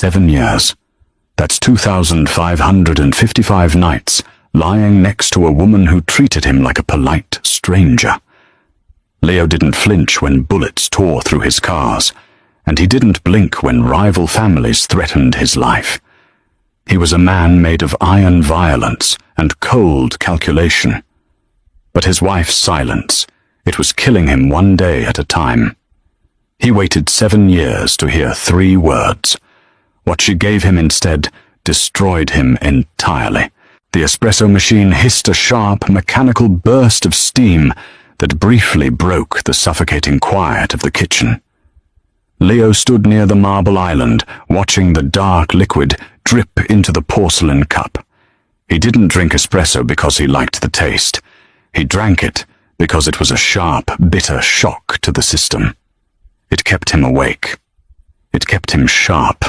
7 years. That's 2,555 nights lying next to a woman who treated him like a polite stranger. Leo didn't flinch when bullets tore through his cars, and he didn't blink when rival families threatened his life. He was a man made of iron violence and cold calculation. But his wife's silence, it was killing him one day at a time. He waited 7 years to hear 3 words. What she gave him instead destroyed him entirely. The espresso machine hissed a sharp, mechanical burst of steam that briefly broke the suffocating quiet of the kitchen. Leo stood near the marble island, watching the dark liquid drip into the porcelain cup. He didn't drink espresso because he liked the taste. He drank it because it was a sharp, bitter shock to the system. It kept him awake. It kept him sharp.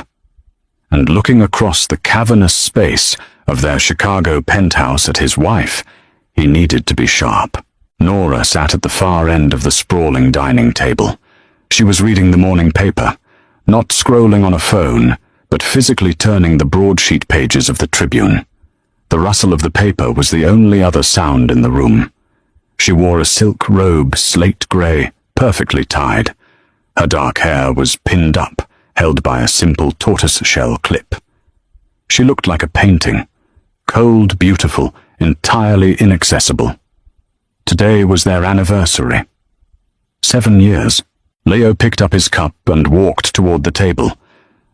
And looking across the cavernous space of their Chicago penthouse at his wife, he needed to be sharp. Nora sat at the far end of the sprawling dining table. She was reading the morning paper, not scrolling on a phone, but physically turning the broadsheet pages of the Tribune. The rustle of the paper was the only other sound in the room. She wore a silk robe, slate gray, perfectly tied. Her dark hair was pinned up, held by a simple tortoiseshell clip. She looked like a painting, cold, beautiful, entirely inaccessible. Today was their anniversary. 7 years. Leo picked up his cup and walked toward the table.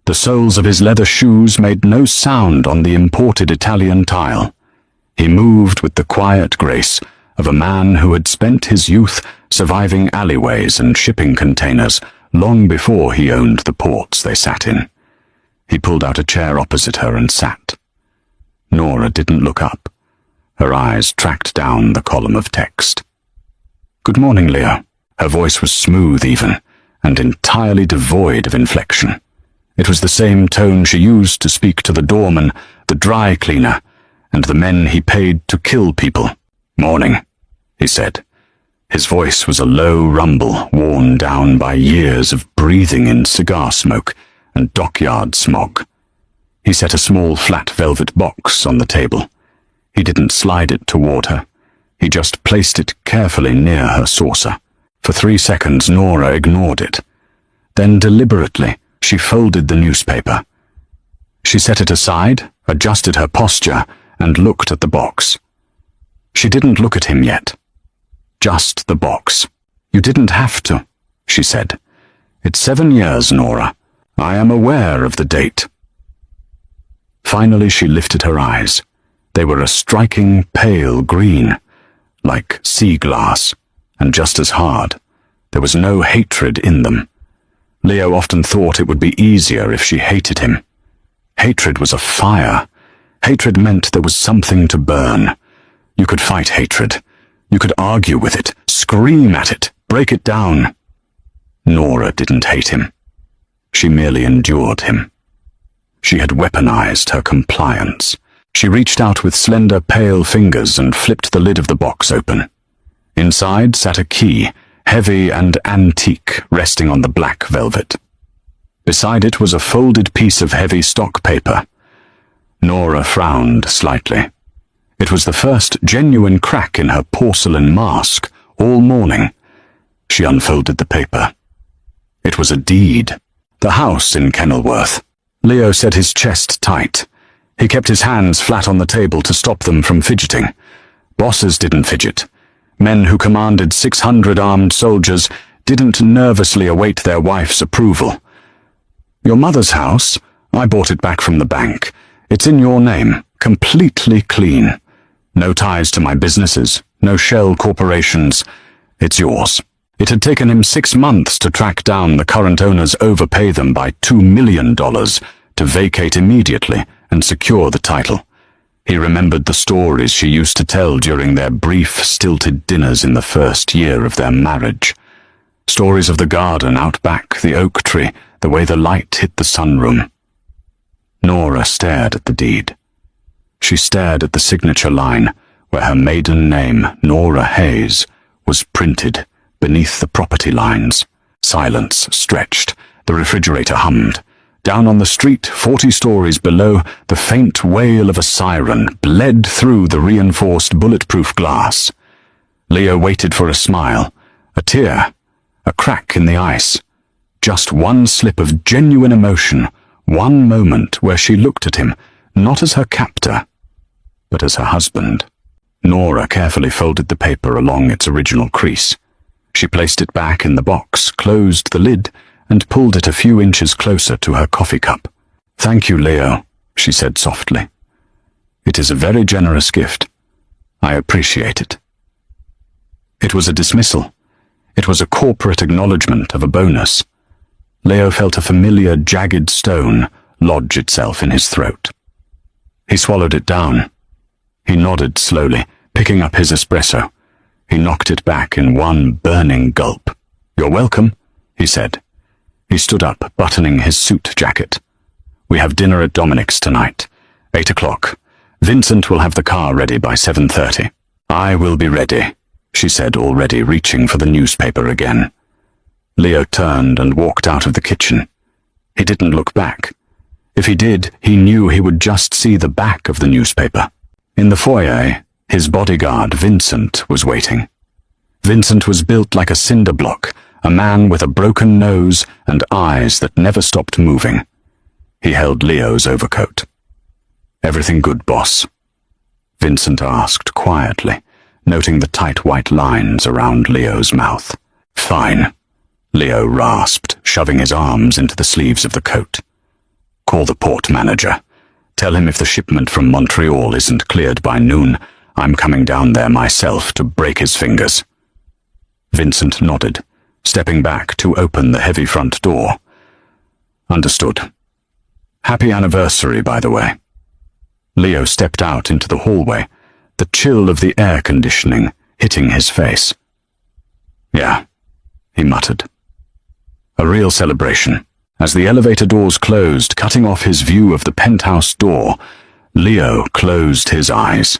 The soles of his leather shoes made no sound on the imported Italian tile. He moved with the quiet grace of a man who had spent his youth surviving alleyways and shipping containers long before he owned the ports they sat in. He pulled out a chair opposite her and sat. Nora didn't look up. Her eyes tracked down the column of text. "Good morning, Leo." Her voice was smooth even, and entirely devoid of inflection. It was the same tone she used to speak to the doorman, the dry cleaner, and the men he paid to kill people. "Morning," he said. His voice was a low rumble worn down by years of breathing in cigar smoke and dockyard smog. He set a small flat velvet box on the table. He didn't slide it toward her. He just placed it carefully near her saucer. For 3 seconds, Nora ignored it. Then deliberately, she folded the newspaper. She set it aside, adjusted her posture, and looked at the box. She didn't look at him yet. Just the box. "You didn't have to," she said. "It's 7 years, Nora. I am aware of the date." Finally, she lifted her eyes. They were a striking pale green, like sea glass, and just as hard. There was no hatred in them. Leo often thought it would be easier if she hated him. Hatred was a fire. Hatred meant there was something to burn. You could fight hatred. You could argue with it, scream at it, break it down. Nora didn't hate him. She merely endured him. She had weaponized her compliance. She reached out with slender, pale fingers and flipped the lid of the box open. Inside sat a key, heavy and antique, resting on the black velvet. Beside it was a folded piece of heavy stock paper. Nora frowned slightly. It was the first genuine crack in her porcelain mask all morning. She unfolded the paper. It was a deed. The house in Kenilworth. Leo set his chest tight. He kept his hands flat on the table to stop them from fidgeting. Bosses didn't fidget. Men who commanded 600 armed soldiers didn't nervously await their wife's approval. "Your mother's house? I bought it back from the bank. It's in your name, completely clean. No ties to my businesses, no shell corporations. It's yours." It had taken him 6 months to track down the current owners, overpay them by $2 million to vacate immediately and secure the title. He remembered the stories she used to tell during their brief, stilted dinners in the first year of their marriage. Stories of the garden out back, the oak tree, the way the light hit the sunroom. Nora stared at the deed. She stared at the signature line, where her maiden name, Nora Hayes, was printed beneath the property lines. Silence stretched. The refrigerator hummed. Down on the street, 40 stories below, the faint wail of a siren bled through the reinforced bulletproof glass. Leo waited for a smile, a tear, a crack in the ice. Just one slip of genuine emotion, one moment where she looked at him, not as her captor, but as her husband. Nora carefully folded the paper along its original crease. She placed it back in the box, closed the lid, and pulled it a few inches closer to her coffee cup. "Thank you, Leo," she said softly. "It is a very generous gift. I appreciate it." It was a dismissal. It was a corporate acknowledgement of a bonus. Leo felt a familiar, jagged stone lodge itself in his throat. He swallowed it down. He nodded slowly, picking up his espresso. He knocked it back in one burning gulp. "You're welcome," he said. He stood up, buttoning his suit jacket. "We have dinner at Dominic's tonight. 8 o'clock. Vincent will have the car ready by 7:30. "I will be ready," she said, already reaching for the newspaper again. Leo turned and walked out of the kitchen. He didn't look back. If he did, he knew he would just see the back of the newspaper. In the foyer, his bodyguard, Vincent, was waiting. Vincent was built like a cinder block, a man with a broken nose and eyes that never stopped moving. He held Leo's overcoat. "Everything good, boss?" Vincent asked quietly, noting the tight white lines around Leo's mouth. "Fine," Leo rasped, shoving his arms into the sleeves of the coat. "Call the port manager. Tell him if the shipment from Montreal isn't cleared by noon, I'm coming down there myself to break his fingers." Vincent nodded, stepping back to open the heavy front door. "Understood. Happy anniversary, by the way." Leo stepped out into the hallway, the chill of the air conditioning hitting his face. "Yeah," he muttered. A real celebration. As the elevator doors closed, cutting off his view of the penthouse door, Leo closed his eyes.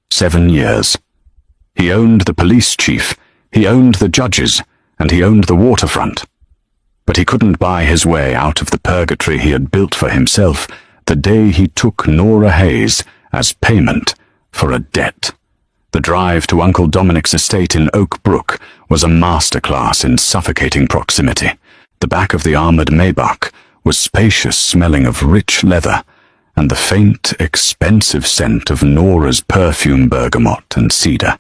7 years. He owned the police chief, he owned the judges, and he owned the waterfront. But he couldn't buy his way out of the purgatory he had built for himself the day he took Nora Hayes as payment for a debt. The drive to Uncle Dominic's estate in Oak Brook was a masterclass in suffocating proximity. The back of the armored Maybach was spacious, smelling of rich leather, and the faint, expensive scent of Nora's perfume bergamot and cedar.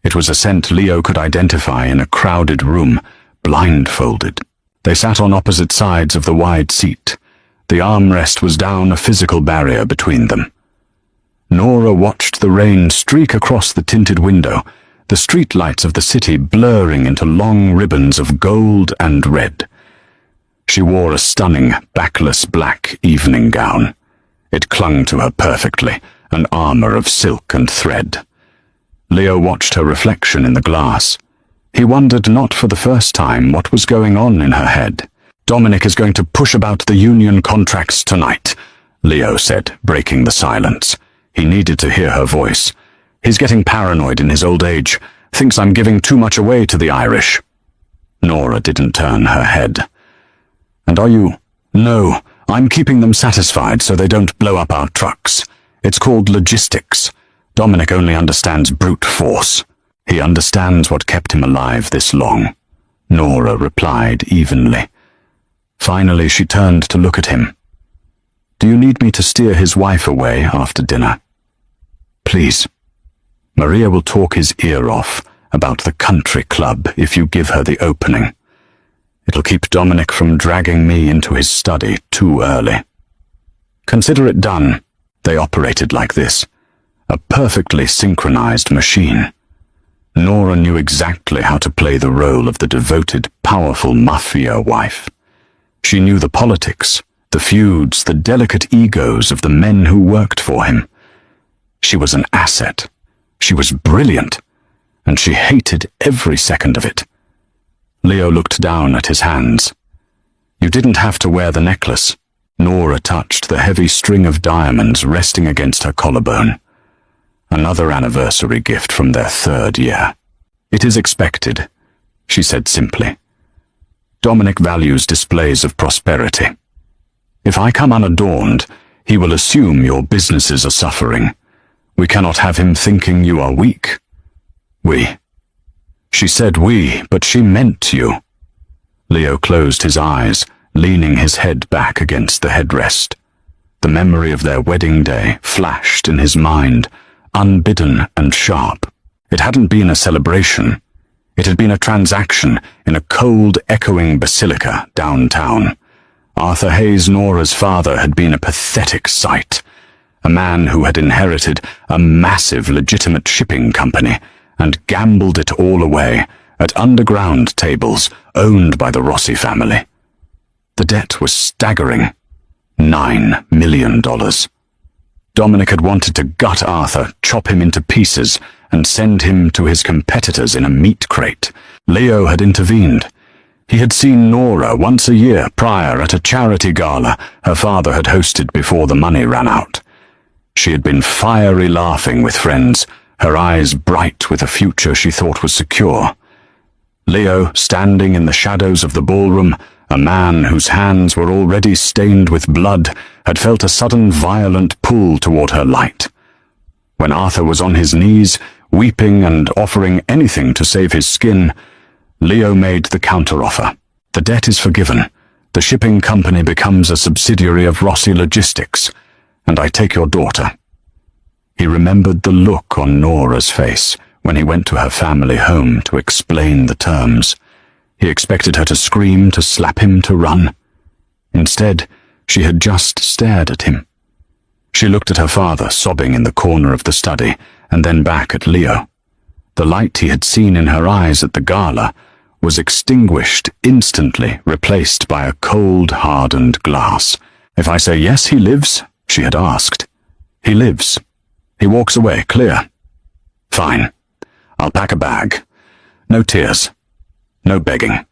It was a scent Leo could identify in a crowded room, blindfolded. They sat on opposite sides of the wide seat. The armrest was down, a physical barrier between them. Nora watched the rain streak across the tinted window, the streetlights of the city blurring into long ribbons of gold and red. She wore a stunning, backless black evening gown. It clung to her perfectly, an armor of silk and thread. Leo watched her reflection in the glass. He wondered not for the first time what was going on in her head. "Dominic is going to push about the union contracts tonight," Leo said, breaking the silence. He needed to hear her voice. "He's getting paranoid in his old age, thinks I'm giving too much away to the Irish." Nora didn't turn her head. "And are you—" "No, I'm keeping them satisfied so they don't blow up our trucks. It's called logistics. Dominic only understands brute force. He understands what kept him alive this long," Nora replied evenly. Finally, she turned to look at him. "Do you need me to steer his wife away after dinner?" "Please. Maria will talk his ear off about the country club if you give her the opening. It'll keep Dominic from dragging me into his study too early." Consider it done. They operated like this. A perfectly synchronized machine. Nora knew exactly how to play the role of the devoted, powerful mafia wife. She knew the politics, the feuds, the delicate egos of the men who worked for him. She was an asset. She was brilliant, and she hated every second of it. Leo looked down at his hands. "You didn't have to wear the necklace." Nora touched the heavy string of diamonds resting against her collarbone. Another anniversary gift from their 3rd year. "It is expected," she said simply. "Dominic values displays of prosperity. If I come unadorned, he will assume your businesses are suffering. We cannot have him thinking you are weak. We. She said we, but she meant you. Leo closed his eyes, leaning his head back against the headrest. The memory of their wedding day flashed in his mind, unbidden and sharp. It hadn't been a celebration. It had been a transaction in a cold, echoing basilica downtown. Arthur Hayes Nora's father had been a pathetic sight, a man who had inherited a massive legitimate shipping company and gambled it all away at underground tables owned by the Rossi family. The debt was staggering. $9 million. Dominic had wanted to gut Arthur, chop him into pieces, and send him to his competitors in a meat crate. Leo had intervened. He had seen Nora once a year prior at a charity gala her father had hosted before the money ran out. She had been fiery laughing with friends, her eyes bright with a future she thought was secure. Leo, standing in the shadows of the ballroom, a man whose hands were already stained with blood, had felt a sudden violent pull toward her light. When Arthur was on his knees, weeping and offering anything to save his skin, Leo made the counteroffer. The debt is forgiven. The shipping company becomes a subsidiary of Rossi Logistics, and I take your daughter. He remembered the look on Nora's face when he went to her family home to explain the terms. He expected her to scream, to slap him, to run. Instead, she had just stared at him. She looked at her father, sobbing in the corner of the study, and then back at Leo. The light he had seen in her eyes at the gala was extinguished instantly, replaced by a cold, hardened glass. If I say yes, he lives, she had asked. He lives. He walks away, clear. Fine. I'll pack a bag. No tears. No begging.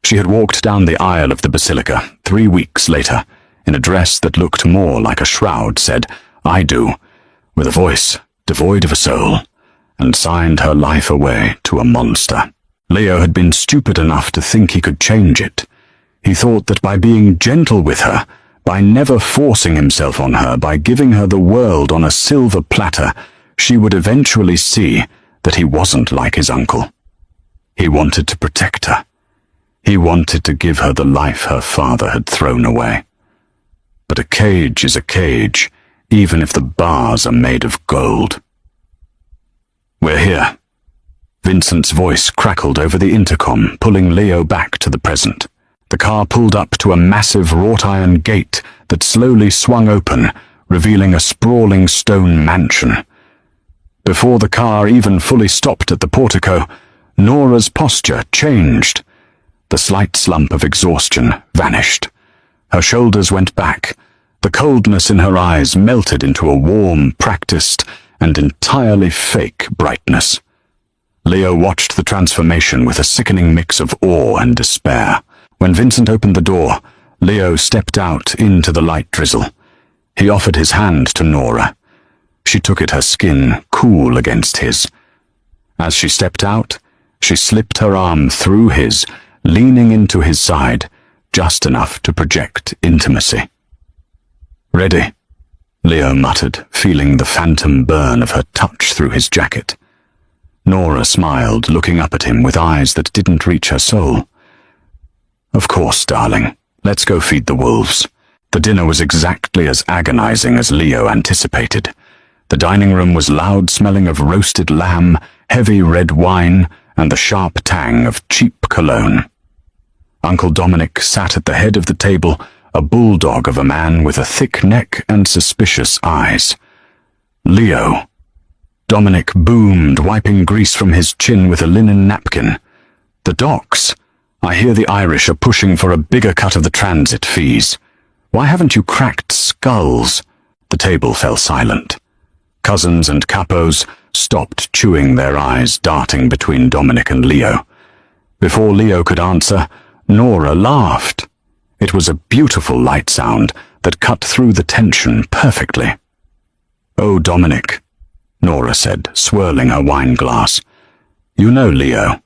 She had walked down the aisle of the basilica 3 weeks later, in a dress that looked more like a shroud, said, "I do," with a voice devoid of a soul, and signed her life away to a monster. Leo had been stupid enough to think he could change it. He thought that by being gentle with her, by never forcing himself on her, by giving her the world on a silver platter, she would eventually see that he wasn't like his uncle. He wanted to protect her. He wanted to give her the life her father had thrown away. But a cage is a cage, even if the bars are made of gold. "We're here." Vincent's voice crackled over the intercom, pulling Leo back to the present. The car pulled up to a massive wrought-iron gate that slowly swung open, revealing a sprawling stone mansion. Before the car even fully stopped at the portico, Nora's posture changed. The slight slump of exhaustion vanished. Her shoulders went back. The coldness in her eyes melted into a warm, practiced, and entirely fake brightness. Leo watched the transformation with a sickening mix of awe and despair. When Vincent opened the door, Leo stepped out into the light drizzle. He offered his hand to Nora. She took it, her skin cool against his. As she stepped out, she slipped her arm through his, leaning into his side, just enough to project intimacy. "Ready?" Leo muttered, feeling the phantom burn of her touch through his jacket. Nora smiled, looking up at him with eyes that didn't reach her soul. "Of course, darling. Let's go feed the wolves." The dinner was exactly as agonizing as Leo anticipated. The dining room was loud, smelling of roasted lamb, heavy red wine, and the sharp tang of cheap cologne. Uncle Dominic sat at the head of the table, a bulldog of a man with a thick neck and suspicious eyes. "Leo." Dominic boomed, wiping grease from his chin with a linen napkin. "The docks. I hear the Irish are pushing for a bigger cut of the transit fees. Why haven't you cracked skulls?" The table fell silent. Cousins and capos stopped chewing, their eyes darting between Dominic and Leo. Before Leo could answer, Nora laughed. It was a beautiful light sound that cut through the tension perfectly. "Oh, Dominic," Nora said, swirling her wine glass. "You know Leo.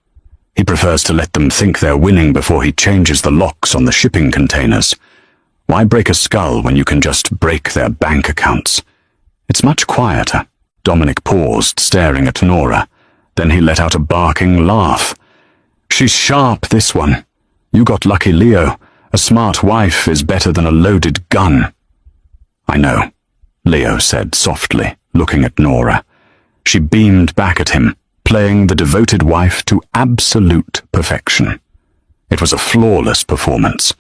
He prefers to let them think they're winning before he changes the locks on the shipping containers. Why break a skull when you can just break their bank accounts? It's much quieter. Dominic paused, staring at Nora. Then he let out a barking laugh. She's sharp, this one. You got lucky, Leo. A smart wife is better than a loaded gun. I know, Leo said softly, looking at Nora. She beamed back at him, playing the devoted wife to absolute perfection. It was a flawless performance,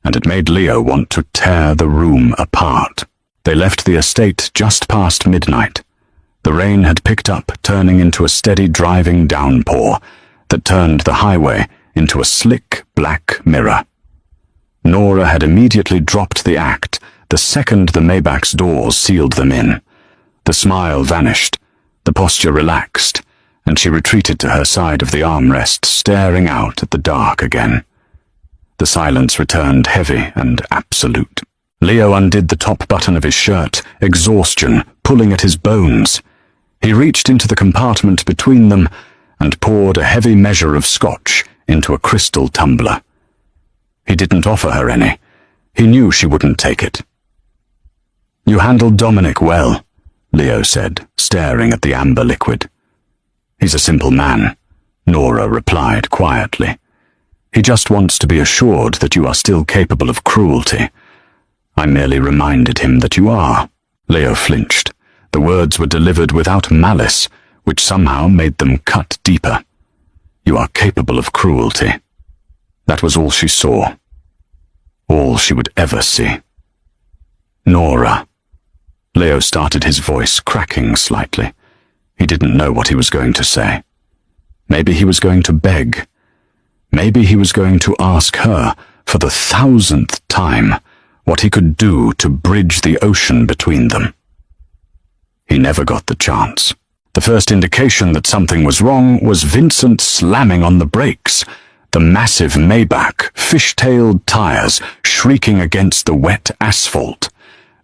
and it made Leo want to tear the room apart. They left the estate just past midnight. The rain had picked up, turning into a steady driving downpour that turned the highway into a slick black mirror. Nora had immediately dropped the act the second the Maybach's doors sealed them in. The smile vanished, the posture relaxed, and she retreated to her side of the armrest, staring out at the dark again. The silence returned heavy and absolute. Leo undid the top button of his shirt, exhaustion pulling at his bones. He reached into the compartment between them and poured a heavy measure of scotch into a crystal tumbler. He didn't offer her any. He knew she wouldn't take it. You handled Dominic well, Leo said, staring at the amber liquid. He's a simple man, Nora replied quietly. He just wants to be assured that you are still capable of cruelty. I merely reminded him that you are. Leo flinched. The words were delivered without malice, which somehow made them cut deeper. You are capable of cruelty. That was all she saw. All she would ever see. Nora. Leo started, his voice cracking slightly. He didn't know what he was going to say. Maybe he was going to beg. Maybe he was going to ask her, for the 1000th time, what he could do to bridge the ocean between them. He never got the chance. The first indication that something was wrong was Vincent slamming on the brakes, the massive Maybach, fish-tailed tires shrieking against the wet asphalt.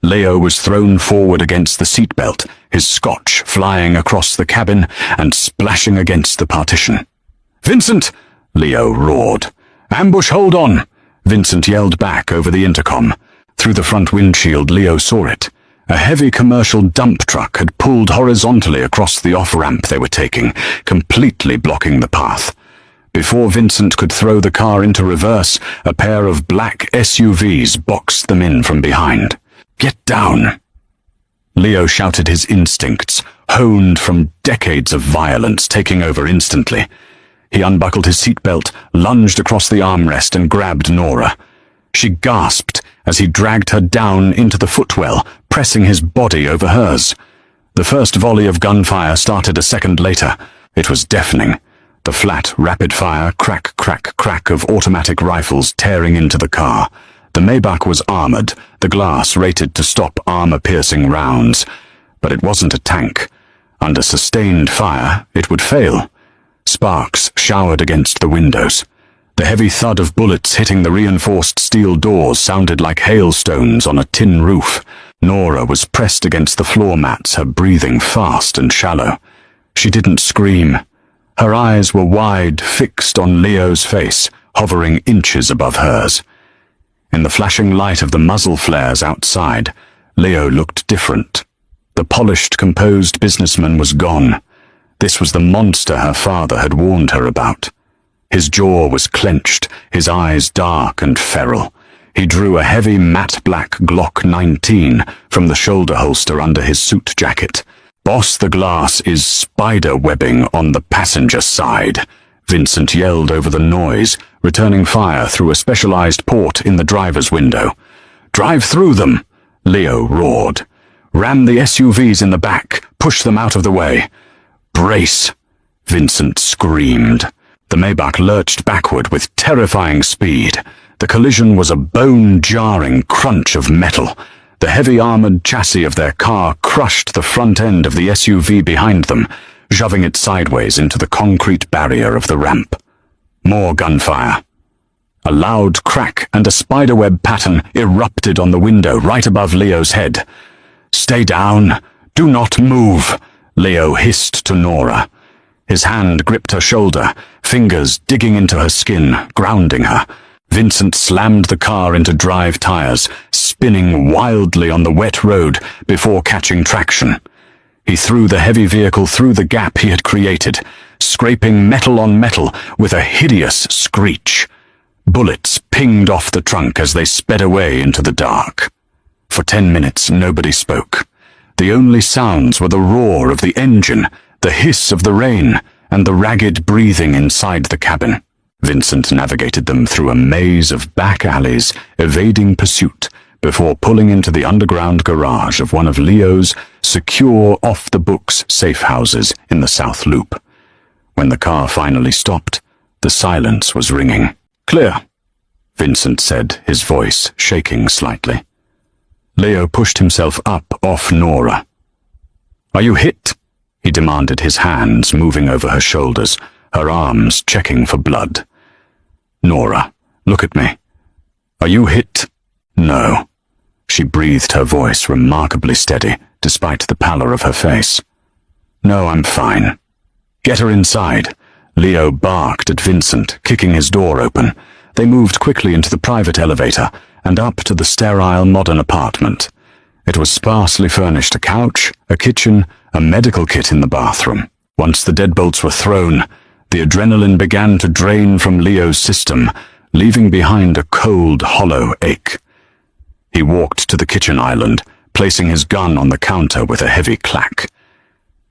Leo was thrown forward against the seatbelt, his scotch flying across the cabin and splashing against the partition. "Vincent!" Leo roared. "Ambush, hold on!" Vincent yelled back over the intercom. Through the front windshield, Leo saw it. A heavy commercial dump truck had pulled horizontally across the off-ramp they were taking, completely blocking the path. Before Vincent could throw the car into reverse, a pair of black SUVs boxed them in from behind. "Get down!" Leo shouted, his instincts, honed from decades of violence, taking over instantly. He unbuckled his seatbelt, lunged across the armrest and grabbed Nora. She gasped as he dragged her down into the footwell, pressing his body over hers. The first volley of gunfire started a second later. It was deafening. The flat, rapid-fire crack, crack, crack of automatic rifles tearing into the car. The Maybach was armored, the glass rated to stop armor-piercing rounds. But it wasn't a tank. Under sustained fire, it would fail. Sparks showered against the windows. The heavy thud of bullets hitting the reinforced steel doors sounded like hailstones on a tin roof. Nora was pressed against the floor mats, her breathing fast and shallow. She didn't scream. Her eyes were wide, fixed on Leo's face, hovering inches above hers. In the flashing light of the muzzle flares outside, Leo looked different. The polished, composed businessman was gone. This was the monster her father had warned her about. His jaw was clenched, his eyes dark and feral. He drew a heavy matte black Glock 19 from the shoulder holster under his suit jacket. "Boss, the glass is spider webbing on the passenger side," Vincent yelled over the noise, returning fire through a specialized port in the driver's window. "Drive through them," Leo roared. "Ram the SUVs in the back, push them out of the way." "Brace," Vincent screamed. The Maybach lurched backward with terrifying speed. The collision was a bone-jarring crunch of metal. The heavy armored chassis of their car crushed the front end of the SUV behind them, shoving it sideways into the concrete barrier of the ramp. More gunfire. A loud crack and a spiderweb pattern erupted on the window right above Leo's head. "Stay down. Do not move," Leo hissed to Nora. His hand gripped her shoulder, fingers digging into her skin, grounding her. Vincent slammed the car into drive tires, spinning wildly on the wet road before catching traction. He threw the heavy vehicle through the gap he had created, scraping metal on metal with a hideous screech. Bullets pinged off the trunk as they sped away into the dark. For 10 minutes, nobody spoke. The only sounds were the roar of the engine, the hiss of the rain, and the ragged breathing inside the cabin. Vincent navigated them through a maze of back alleys, evading pursuit, before pulling into the underground garage of one of Leo's secure, off-the-books safe houses in the South Loop. When the car finally stopped, the silence was ringing. "Clear," Vincent said, his voice shaking slightly. Leo pushed himself up off Nora. "Are you hit?" he demanded, his hands moving over her shoulders, her arms checking for blood. "Nora, look at me. Are you hit?" "No." She breathed, her voice remarkably steady, despite the pallor of her face. "No, I'm fine." "Get her inside." Leo barked at Vincent, kicking his door open. They moved quickly into the private elevator and up to the sterile modern apartment. It was sparsely furnished: a couch, a kitchen, a medical kit in the bathroom. Once the deadbolts were thrown, the adrenaline began to drain from Leo's system, leaving behind a cold, hollow ache. He walked to the kitchen island, placing his gun on the counter with a heavy clack.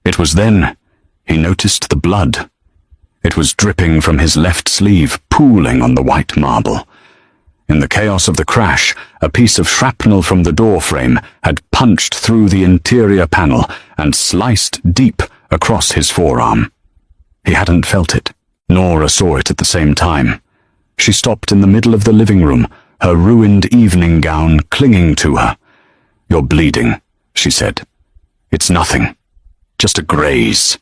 It was then he noticed the blood. It was dripping from his left sleeve, pooling on the white marble. In the chaos of the crash, a piece of shrapnel from the door frame had punched through the interior panel and sliced deep across his forearm. He hadn't felt it. Nora saw it at the same time. She stopped in the middle of the living room, her ruined evening gown clinging to her. "You're bleeding," she said. "It's nothing. Just a graze,"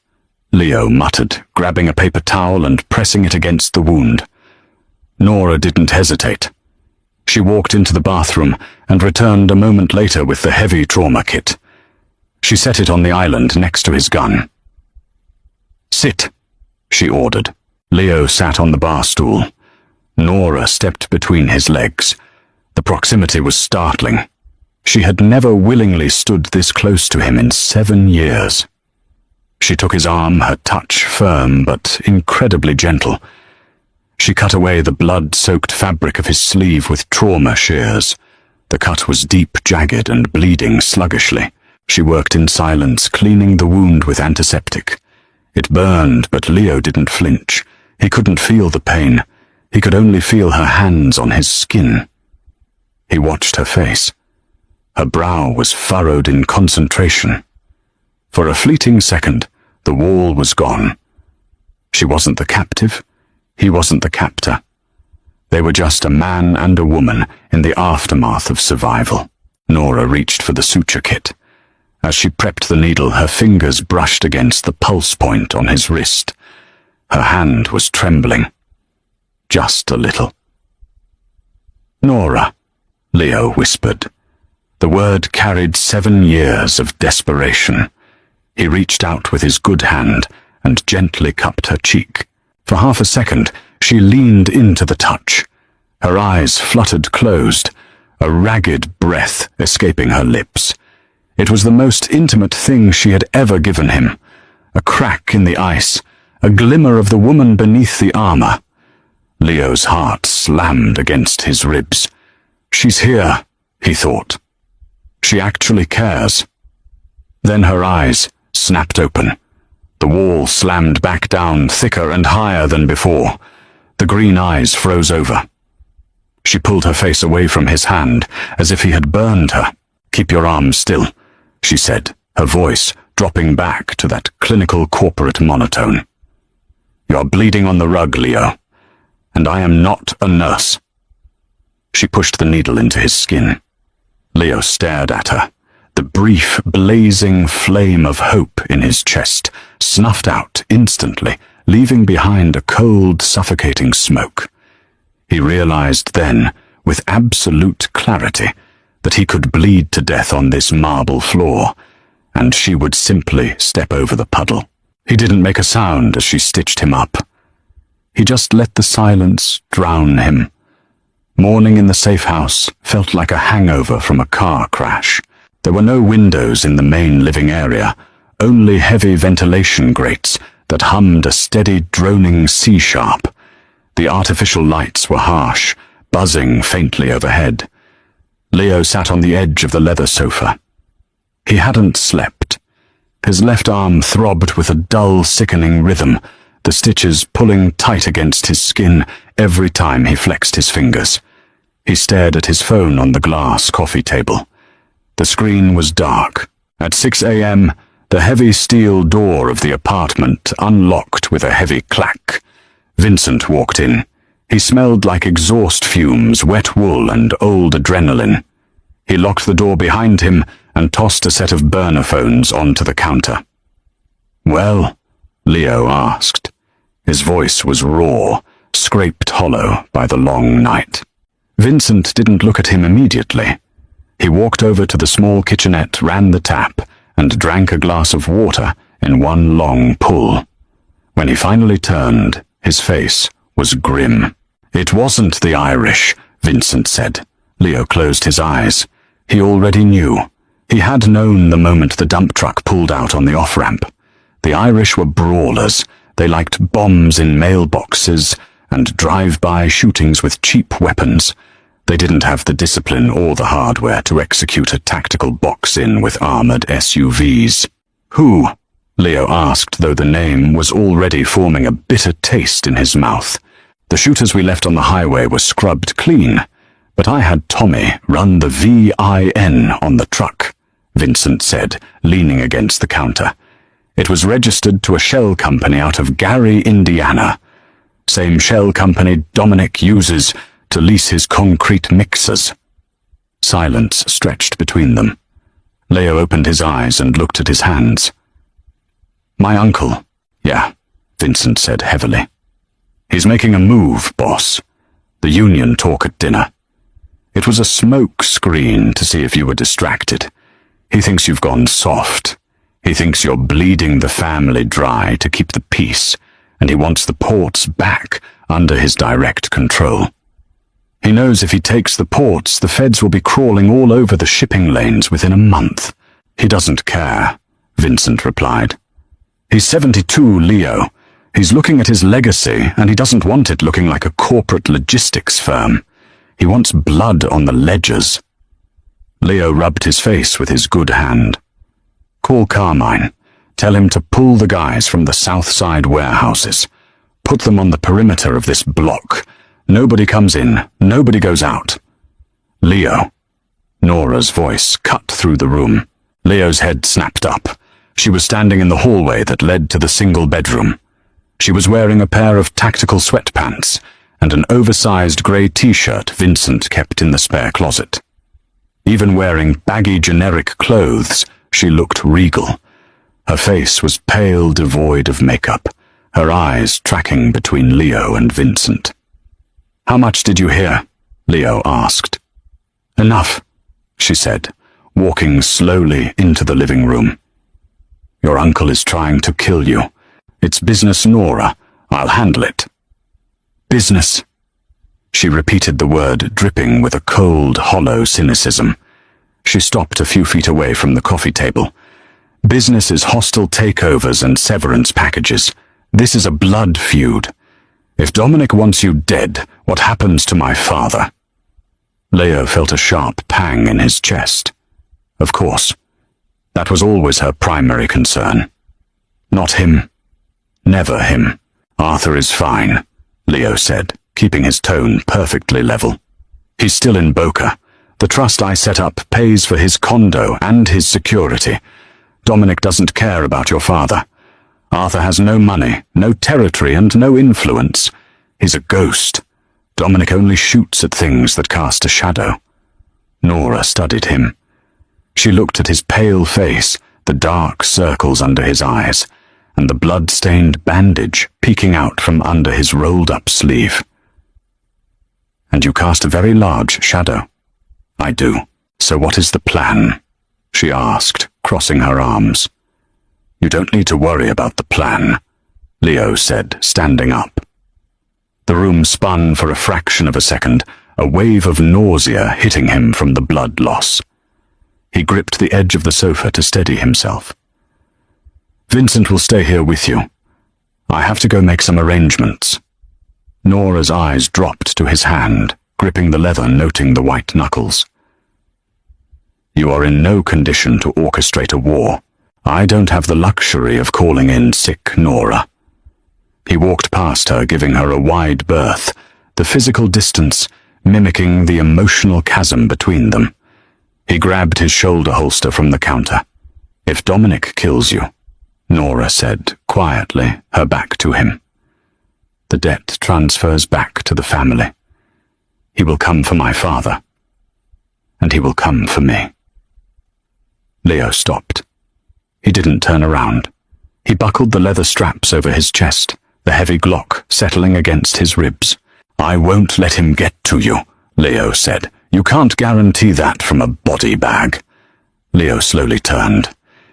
Leo muttered, grabbing a paper towel and pressing it against the wound. Nora didn't hesitate. She walked into the bathroom and returned a moment later with the heavy trauma kit. She set it on the island next to his gun. "Sit," she ordered. Leo sat on the bar stool. Nora stepped between his legs. The proximity was startling. She had never willingly stood this close to him in 7 years. She took his arm, her touch firm but incredibly gentle. She cut away the blood-soaked fabric of his sleeve with trauma shears. The cut was deep, jagged, and bleeding sluggishly. She worked in silence, cleaning the wound with antiseptic. It burned, but Leo didn't flinch. He couldn't feel the pain. He could only feel her hands on his skin. He watched her face. Her brow was furrowed in concentration. For a fleeting second, the wall was gone. She wasn't the captive. He wasn't the captor. They were just a man and a woman in the aftermath of survival. Nora reached for the suture kit. As she prepped the needle, her fingers brushed against the pulse point on his wrist. Her hand was trembling. Just a little. "Nora," Leo whispered. The word carried 7 years of desperation. He reached out with his good hand and gently cupped her cheek. For half a second, she leaned into the touch. Her eyes fluttered closed, a ragged breath escaping her lips. It was the most intimate thing she had ever given him. A crack in the ice, a glimmer of the woman beneath the armor. Leo's heart slammed against his ribs. "She's here," he thought. "She actually cares." Then her eyes snapped open. The wall slammed back down, thicker and higher than before. The green eyes froze over. She pulled her face away from his hand, as if he had burned her. "Keep your arms still," she said, her voice dropping back to that clinical corporate monotone. "You are bleeding on the rug, Leo, and I am not a nurse." She pushed the needle into his skin. Leo stared at her. The brief, blazing flame of hope in his chest snuffed out instantly, leaving behind a cold, suffocating smoke. He realized then, with absolute clarity, that he could bleed to death on this marble floor, and she would simply step over the puddle. He didn't make a sound as she stitched him up. He just let the silence drown him, Morning in the safe house felt like a hangover from a car crash. There were no windows in the main living area, only heavy ventilation grates that hummed a steady droning C-sharp. The artificial lights were harsh, buzzing faintly overhead. Leo sat on the edge of the leather sofa. He hadn't slept. His left arm throbbed with a dull, sickening rhythm, the stitches pulling tight against his skin every time he flexed his fingers. He stared at his phone on the glass coffee table. The screen was dark. At 6 a.m., the heavy steel door of the apartment unlocked with a heavy clack. Vincent walked in. He smelled like exhaust fumes, wet wool, and old adrenaline. He locked the door behind him and tossed a set of burner phones onto the counter. "Well?" Leo asked. His voice was raw, scraped hollow by the long night. Vincent didn't look at him immediately. He walked over to the small kitchenette, ran the tap, and drank a glass of water in one long pull. When he finally turned, his face was grim. "It wasn't the Irish," Vincent said. Leo closed his eyes. He already knew. He had known the moment the dump truck pulled out on the off-ramp. The Irish were brawlers. They liked bombs in mailboxes and drive-by shootings with cheap weapons. They didn't have the discipline or the hardware to execute a tactical box-in with armored SUVs. "Who?" Leo asked, though the name was already forming a bitter taste in his mouth. "The shooters we left on the highway were scrubbed clean, but I had Tommy run the VIN on the truck," Vincent said, leaning against the counter. "It was registered to a shell company out of Gary, Indiana. Same shell company Dominic uses to lease his concrete mixers." Silence stretched between them. Leo opened his eyes and looked at his hands. "My uncle." "Yeah," Vincent said heavily. "He's making a move, boss. The union talk at dinner. It was a smoke screen to see if you were distracted. He thinks you've gone soft. He thinks you're bleeding the family dry to keep the peace, and he wants the ports back under his direct control. He knows if he takes the ports, the feds will be crawling all over the shipping lanes within a month. He doesn't care," Vincent replied. "He's 72, Leo. He's looking at his legacy, and he doesn't want it looking like a corporate logistics firm. He wants blood on the ledgers." Leo rubbed his face with his good hand. "Call Carmine. Tell him to pull the guys from the South Side warehouses. Put them on the perimeter of this block. Nobody comes in, nobody goes out." "Leo." Nora's voice cut through the room. Leo's head snapped up. She was standing in the hallway that led to the single bedroom. She was wearing a pair of tactical sweatpants and an oversized grey t-shirt Vincent kept in the spare closet. Even wearing baggy generic clothes, she looked regal. Her face was pale, devoid of makeup, her eyes tracking between Leo and Vincent. "How much did you hear?" Leo asked. "Enough," she said, walking slowly into the living room. "Your uncle is trying to kill you. It's business, Nora. I'll handle it." "Business." She repeated the word, dripping with a cold, hollow cynicism. She stopped a few feet away from the coffee table. "Business is hostile takeovers and severance packages. This is a blood feud. If Dominic wants you dead, what happens to my father?" Leo felt a sharp pang in his chest. Of course. That was always her primary concern. Not him. Never him. "Arthur is fine," Leo said, keeping his tone perfectly level. "He's still in Boca. The trust I set up pays for his condo and his security. Dominic doesn't care about your father. Arthur has no money, no territory, and no influence. He's a ghost. Dominic only shoots at things that cast a shadow." Nora studied him. She looked at his pale face, the dark circles under his eyes, and the blood-stained bandage peeking out from under his rolled-up sleeve. "And you cast a very large shadow." "I do. So what is the plan?" she asked, crossing her arms. "You don't need to worry about the plan," Leo said, standing up. The room spun for a fraction of a second, a wave of nausea hitting him from the blood loss. He gripped the edge of the sofa to steady himself. "Vincent will stay here with you. I have to go make some arrangements." Nora's eyes dropped to his hand, gripping the leather, noting the white knuckles. "You are in no condition to orchestrate a war. I don't have the luxury of calling in sick Nora." He walked past her, giving her a wide berth, the physical distance mimicking the emotional chasm between them. He grabbed his shoulder holster from the counter. "If Dominic kills you," Nora said quietly, her back to him, "the debt transfers back to the family. He will come for my father, and he will come for me." Leo stopped. He didn't turn around. He buckled the leather straps over his chest, the heavy Glock settling against his ribs. "I won't let him get to you," Leo said. "You can't guarantee that from a body bag." Leo slowly turned.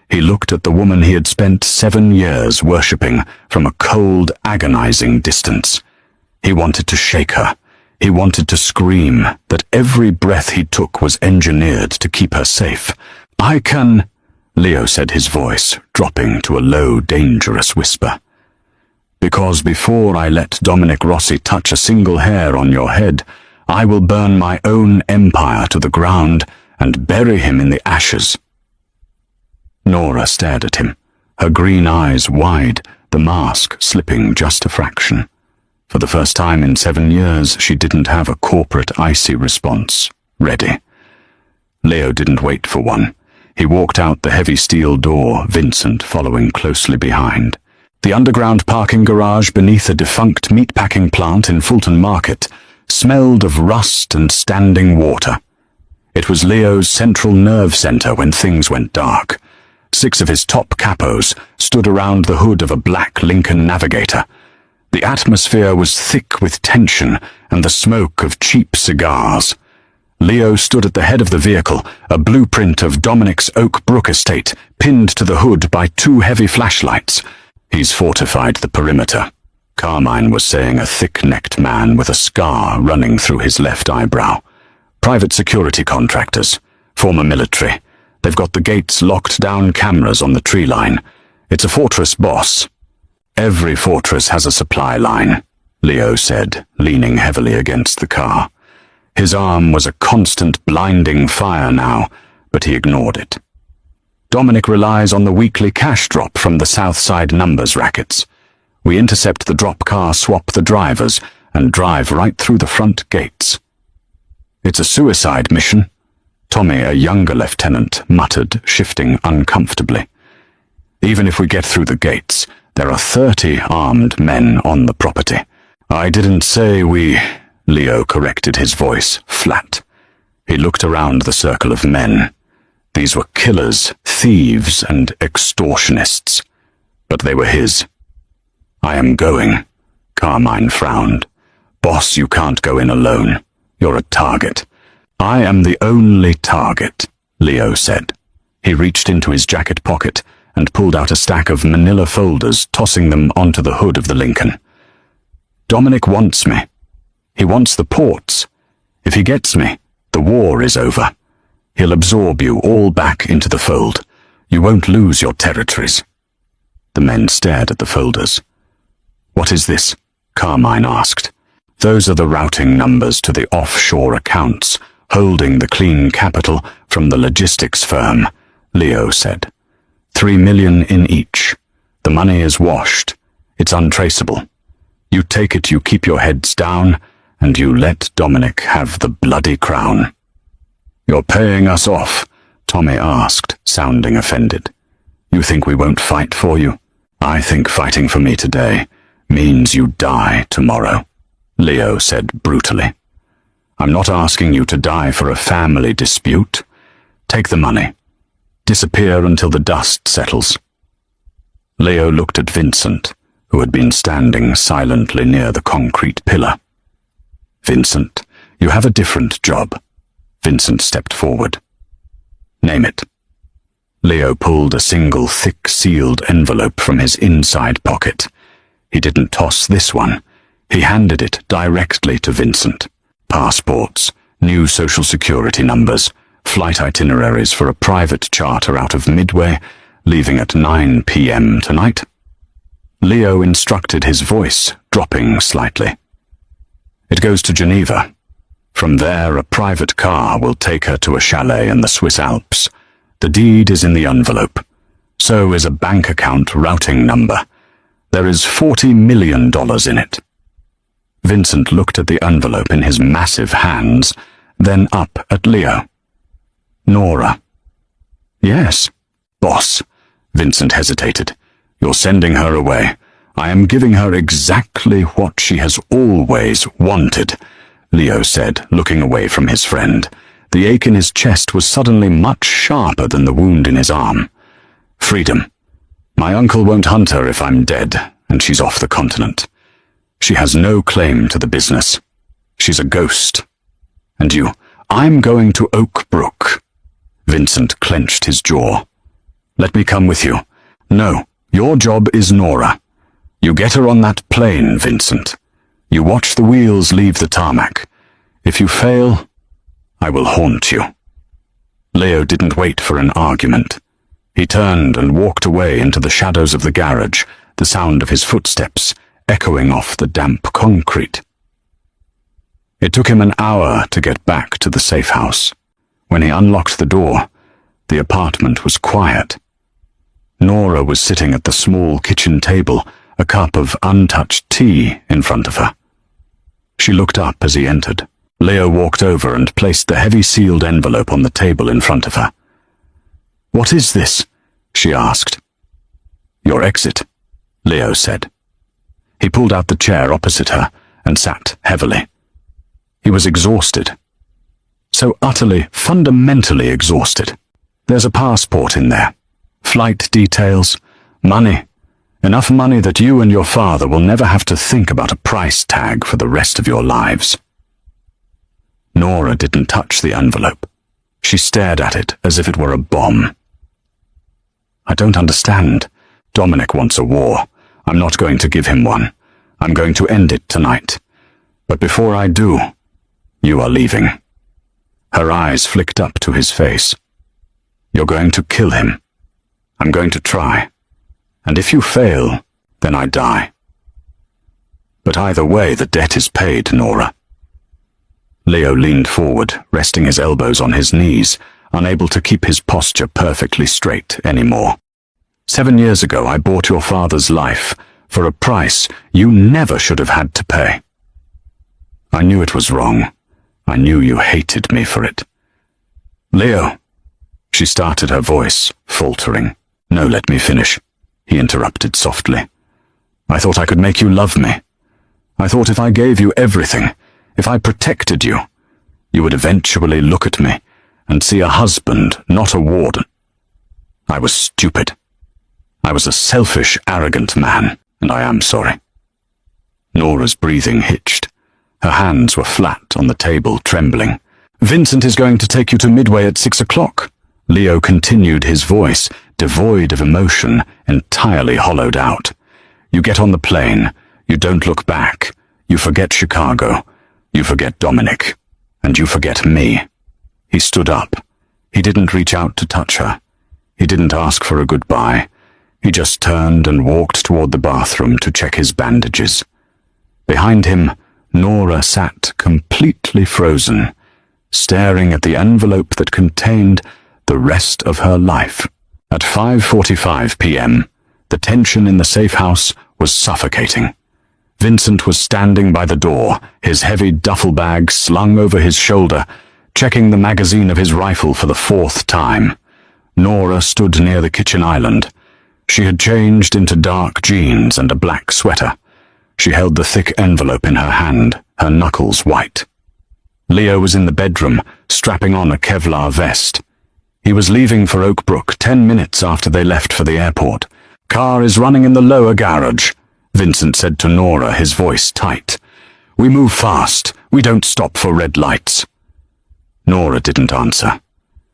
He looked at the woman he had spent 7 years worshipping from a cold, agonizing distance. He wanted to shake her. He wanted to scream that every breath he took was engineered to keep her safe. "I can," Leo said, his voice dropping to a low, dangerous whisper. "Because before I let Dominic Rossi touch a single hair on your head, I will burn my own empire to the ground and bury him in the ashes." Nora stared at him, her green eyes wide, the mask slipping just a fraction. For the first time in 7 years, she didn't have a corporate icy response ready. Leo didn't wait for one. He walked out the heavy steel door, Vincent following closely behind. The underground parking garage beneath a defunct meatpacking plant in Fulton Market smelled of rust and standing water. It was Leo's central nerve center when things went dark. 6 of his top capos stood around the hood of a black Lincoln Navigator. The atmosphere was thick with tension and the smoke of cheap cigars. Leo stood at the head of the vehicle, a blueprint of Dominic's Oak Brook estate pinned to the hood by 2 heavy flashlights. "He's fortified the perimeter," Carmine was saying, a thick-necked man with a scar running through his left eyebrow. "Private security contractors, former military. They've got the gates locked down, cameras on the tree line. It's a fortress, boss." "Every fortress has a supply line," Leo said, leaning heavily against the car. His arm was a constant blinding fire now, but he ignored it. "Dominic relies on the weekly cash drop from the Southside numbers rackets. We intercept the drop car, swap the drivers, and drive right through the front gates." "It's a suicide mission," Tommy, a younger lieutenant, muttered, shifting uncomfortably. "Even if we get through the gates, there are 30 armed men on the property." "I didn't say we," Leo corrected, his voice flat. He looked around the circle of men. These were killers, thieves, and extortionists. But they were his. "I am going," Carmine frowned. "Boss, you can't go in alone. You're a target." "I am the only target," Leo said. He reached into his jacket pocket and pulled out a stack of manila folders, tossing them onto the hood of the Lincoln. "Dominic wants me. He wants the ports. If he gets me, the war is over. He'll absorb you all back into the fold. You won't lose your territories." The men stared at the folders. "What is this?" Carmine asked. "Those are the routing numbers to the offshore accounts, holding the clean capital from the logistics firm," Leo said. 3 million in each. The money is washed. It's untraceable. You take it, you keep your heads down, and you let Dominic have the bloody crown." "You're paying us off?" Tommy asked, sounding offended. "You think we won't fight for you?" "I think fighting for me today means you die tomorrow," Leo said brutally. "I'm not asking you to die for a family dispute. Take the money. Disappear until the dust settles." Leo looked at Vincent, who had been standing silently near the concrete pillar. "Vincent, you have a different job." Vincent stepped forward. "Name it." Leo pulled a single thick sealed envelope from his inside pocket. He didn't toss this one. He handed it directly to Vincent. passports, new social security numbers, flight itineraries for a private charter out of Midway, leaving at 9 p.m. tonight. Leo instructed, his voice dropping slightly. It goes to Geneva. From there, a private car will take her to a chalet in the Swiss Alps. The deed is in the envelope. So is a bank account routing number. There is $40 million in it. Vincent looked at the envelope in his massive hands, then up at Leo. Nora. Yes, boss. Vincent hesitated. You're sending her away. I am giving her exactly what she has always wanted, Leo said, looking away from his friend. The ache in his chest was suddenly much sharper than the wound in his arm. Freedom. My uncle won't hunt her if I'm dead, and she's off the continent. She has no claim to the business. She's a ghost. And you, I'm going to Oak Brook. Vincent clenched his jaw. Let me come with you. No, your job is Nora. You get her on that plane, Vincent. You watch the wheels leave the tarmac. If you fail, I will haunt you. Leo didn't wait for an argument. He turned and walked away into the shadows of the garage, the sound of his footsteps echoing off the damp concrete. It took him an hour to get back to the safe house. When he unlocked the door, the apartment was quiet. Nora was sitting at the small kitchen table, a cup of untouched tea in front of her. She looked up as he entered. Leo walked over and placed the heavy sealed envelope on the table in front of her. What is this? She asked. Your exit, Leo said. He pulled out the chair opposite her and sat heavily. He was exhausted. So utterly, fundamentally exhausted. There's a passport in there. Flight details. Money. Enough money that you and your father will never have to think about a price tag for the rest of your lives. Nora didn't touch the envelope. She stared at it as if it were a bomb. I don't understand. Dominic wants a war. I'm not going to give him one. I'm going to end it tonight. But before I do, you are leaving. Her eyes flicked up to his face. You're going to kill him. I'm going to try. And if you fail, then I die. But either way, the debt is paid, Nora. Leo leaned forward, resting his elbows on his knees, unable to keep his posture perfectly straight anymore. 7 years ago, I bought your father's life for a price you never should have had to pay. I knew it was wrong. I knew you hated me for it. Leo, she started, her voice faltering. No, let me finish, he interrupted softly. I thought I could make you love me. I thought if I gave you everything, if I protected you, you would eventually look at me and see a husband, not a warden. I was stupid. I was a selfish, arrogant man, and I am sorry. Nora's breathing hitched. Her hands were flat on the table, trembling. Vincent is going to take you to Midway at 6 o'clock. Leo continued, his voice, devoid of emotion, entirely hollowed out. You get on the plane. You don't look back. You forget Chicago. You forget Dominic. And you forget me. He stood up. He didn't reach out to touch her. He didn't ask for a goodbye. He just turned and walked toward the bathroom to check his bandages. Behind him, Nora sat completely frozen, staring at the envelope that contained the rest of her life. At 5:45 p.m., the tension in the safe house was suffocating. Vincent was standing by the door, his heavy duffel bag slung over his shoulder, checking the magazine of his rifle for the 4th time. Nora stood near the kitchen island. She had changed into dark jeans and a black sweater. She held the thick envelope in her hand, her knuckles white. Leo was in the bedroom, strapping on a Kevlar vest. He was leaving for Oak Brook 10 minutes after they left for the airport. Car is running in the lower garage, Vincent said to Nora, his voice tight. We move fast. We don't stop for red lights. Nora didn't answer.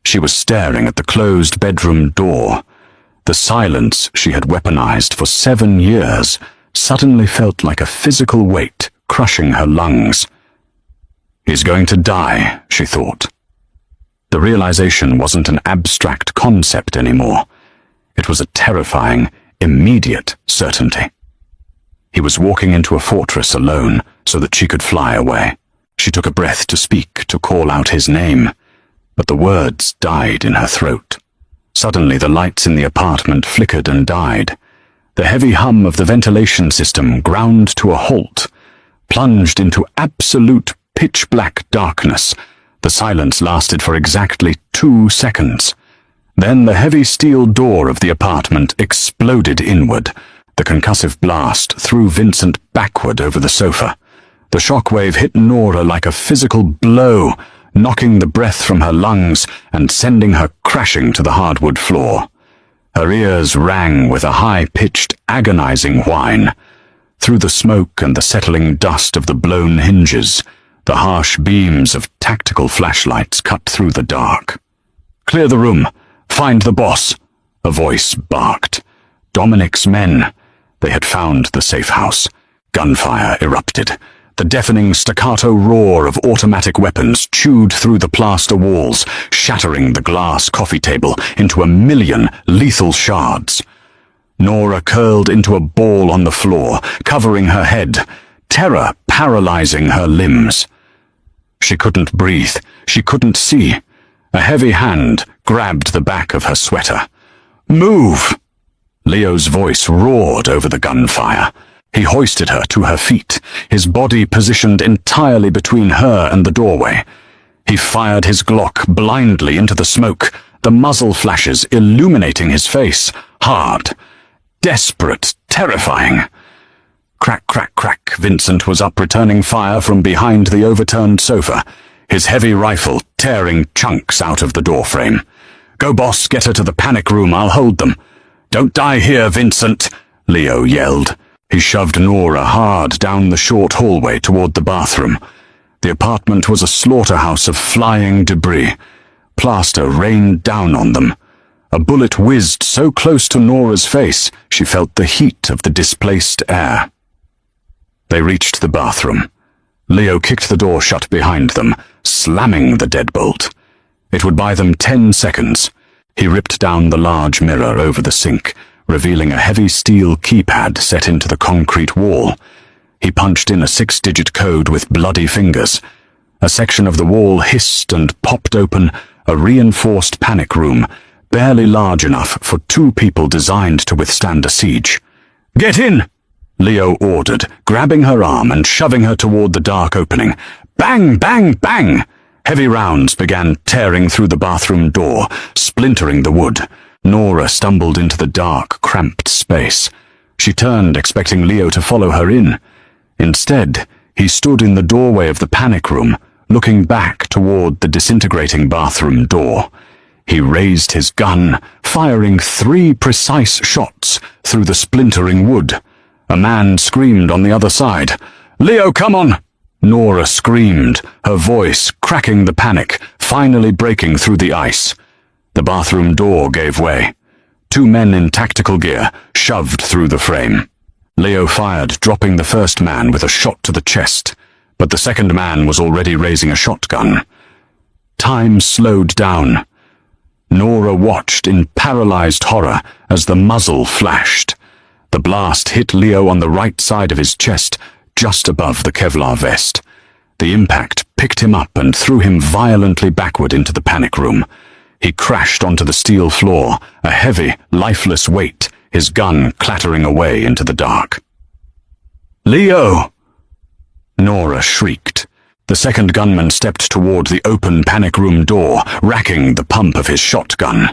She was staring at the closed bedroom door. The silence she had weaponized for 7 years suddenly felt like a physical weight crushing her lungs. He's going to die, she thought. The realization wasn't an abstract concept anymore. It was a terrifying, immediate certainty. He was walking into a fortress alone so that she could fly away. She took a breath to speak, to call out his name, but the words died in her throat. Suddenly the lights in the apartment flickered and died. The heavy hum of the ventilation system ground to a halt, plunged into absolute pitch-black darkness. The silence lasted for exactly 2 seconds. Then the heavy steel door of the apartment exploded inward. The concussive blast threw Vincent backward over the sofa. The shockwave hit Nora like a physical blow, knocking the breath from her lungs and sending her crashing to the hardwood floor. Her ears rang with a high-pitched, agonizing whine. Through the smoke and the settling dust of the blown hinges, the harsh beams of tactical flashlights cut through the dark. "Clear the room. Find the boss," a voice barked. Dominic's men. They had found the safe house. Gunfire erupted. The deafening staccato roar of automatic weapons chewed through the plaster walls, shattering the glass coffee table into a million lethal shards. Nora curled into a ball on the floor, covering her head, terror paralyzing her limbs. She couldn't breathe. She couldn't see. A heavy hand grabbed the back of her sweater. "Move!" Leo's voice roared over the gunfire. He hoisted her to her feet, his body positioned entirely between her and the doorway. He fired his Glock blindly into the smoke, the muzzle flashes illuminating his face, hard, desperate, terrifying. Crack, crack, crack. Vincent was up, returning fire from behind the overturned sofa, his heavy rifle tearing chunks out of the doorframe. "Go, boss, get her to the panic room, I'll hold them." "Don't die here, Vincent," Leo yelled. He shoved Nora hard down the short hallway toward the bathroom. The apartment was a slaughterhouse of flying debris. Plaster rained down on them. A bullet whizzed so close to Nora's face, she felt the heat of the displaced air. They reached the bathroom. Leo kicked the door shut behind them, slamming the deadbolt. It would buy them 10 seconds. He ripped down the large mirror over the sink, revealing a heavy steel keypad set into the concrete wall. He punched in a 6-digit code with bloody fingers. A section of the wall hissed and popped open, a reinforced panic room, barely large enough for 2 people designed to withstand a siege. "Get in!" Leo ordered, grabbing her arm and shoving her toward the dark opening. Bang, bang, bang! Heavy rounds began tearing through the bathroom door, splintering the wood. Nora stumbled into the dark, cramped space. She turned, expecting Leo to follow her in. Instead, he stood in the doorway of the panic room, looking back toward the disintegrating bathroom door. He raised his gun, firing 3 precise shots through the splintering wood. A man screamed on the other side. "Leo, come on!" Nora screamed, her voice cracking the panic, finally breaking through the ice. The bathroom door gave way. 2 men in tactical gear shoved through the frame. Leo fired, dropping the first man with a shot to the chest, but the second man was already raising a shotgun. Time slowed down. Nora watched in paralyzed horror as the muzzle flashed. The blast hit Leo on the right side of his chest, just above the Kevlar vest. The impact picked him up and threw him violently backward into the panic room. He crashed onto the steel floor, a heavy, lifeless weight, his gun clattering away into the dark. "Leo!" Nora shrieked. The second gunman stepped toward the open panic room door, racking the pump of his shotgun.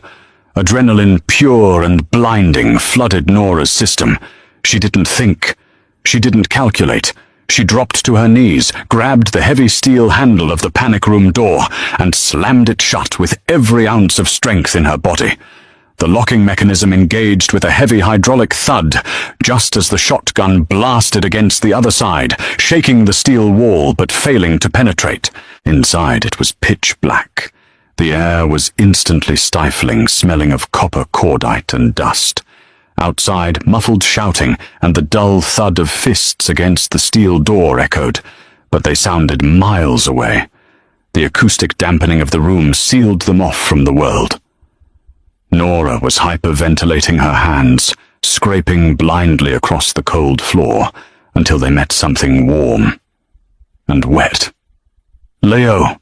Adrenaline, pure and blinding, flooded Nora's system. She didn't think. She didn't calculate. She dropped to her knees, grabbed the heavy steel handle of the panic room door, and slammed it shut with every ounce of strength in her body. The locking mechanism engaged with a heavy hydraulic thud, just as the shotgun blasted against the other side, shaking the steel wall but failing to penetrate. Inside it was pitch black. The air was instantly stifling, smelling of copper cordite and dust. Outside, muffled shouting and the dull thud of fists against the steel door echoed. but they sounded miles away. The acoustic dampening of the room sealed them off from the world. Nora was hyperventilating her hands, scraping blindly across the cold floor until they met something warm and wet. "Leo,"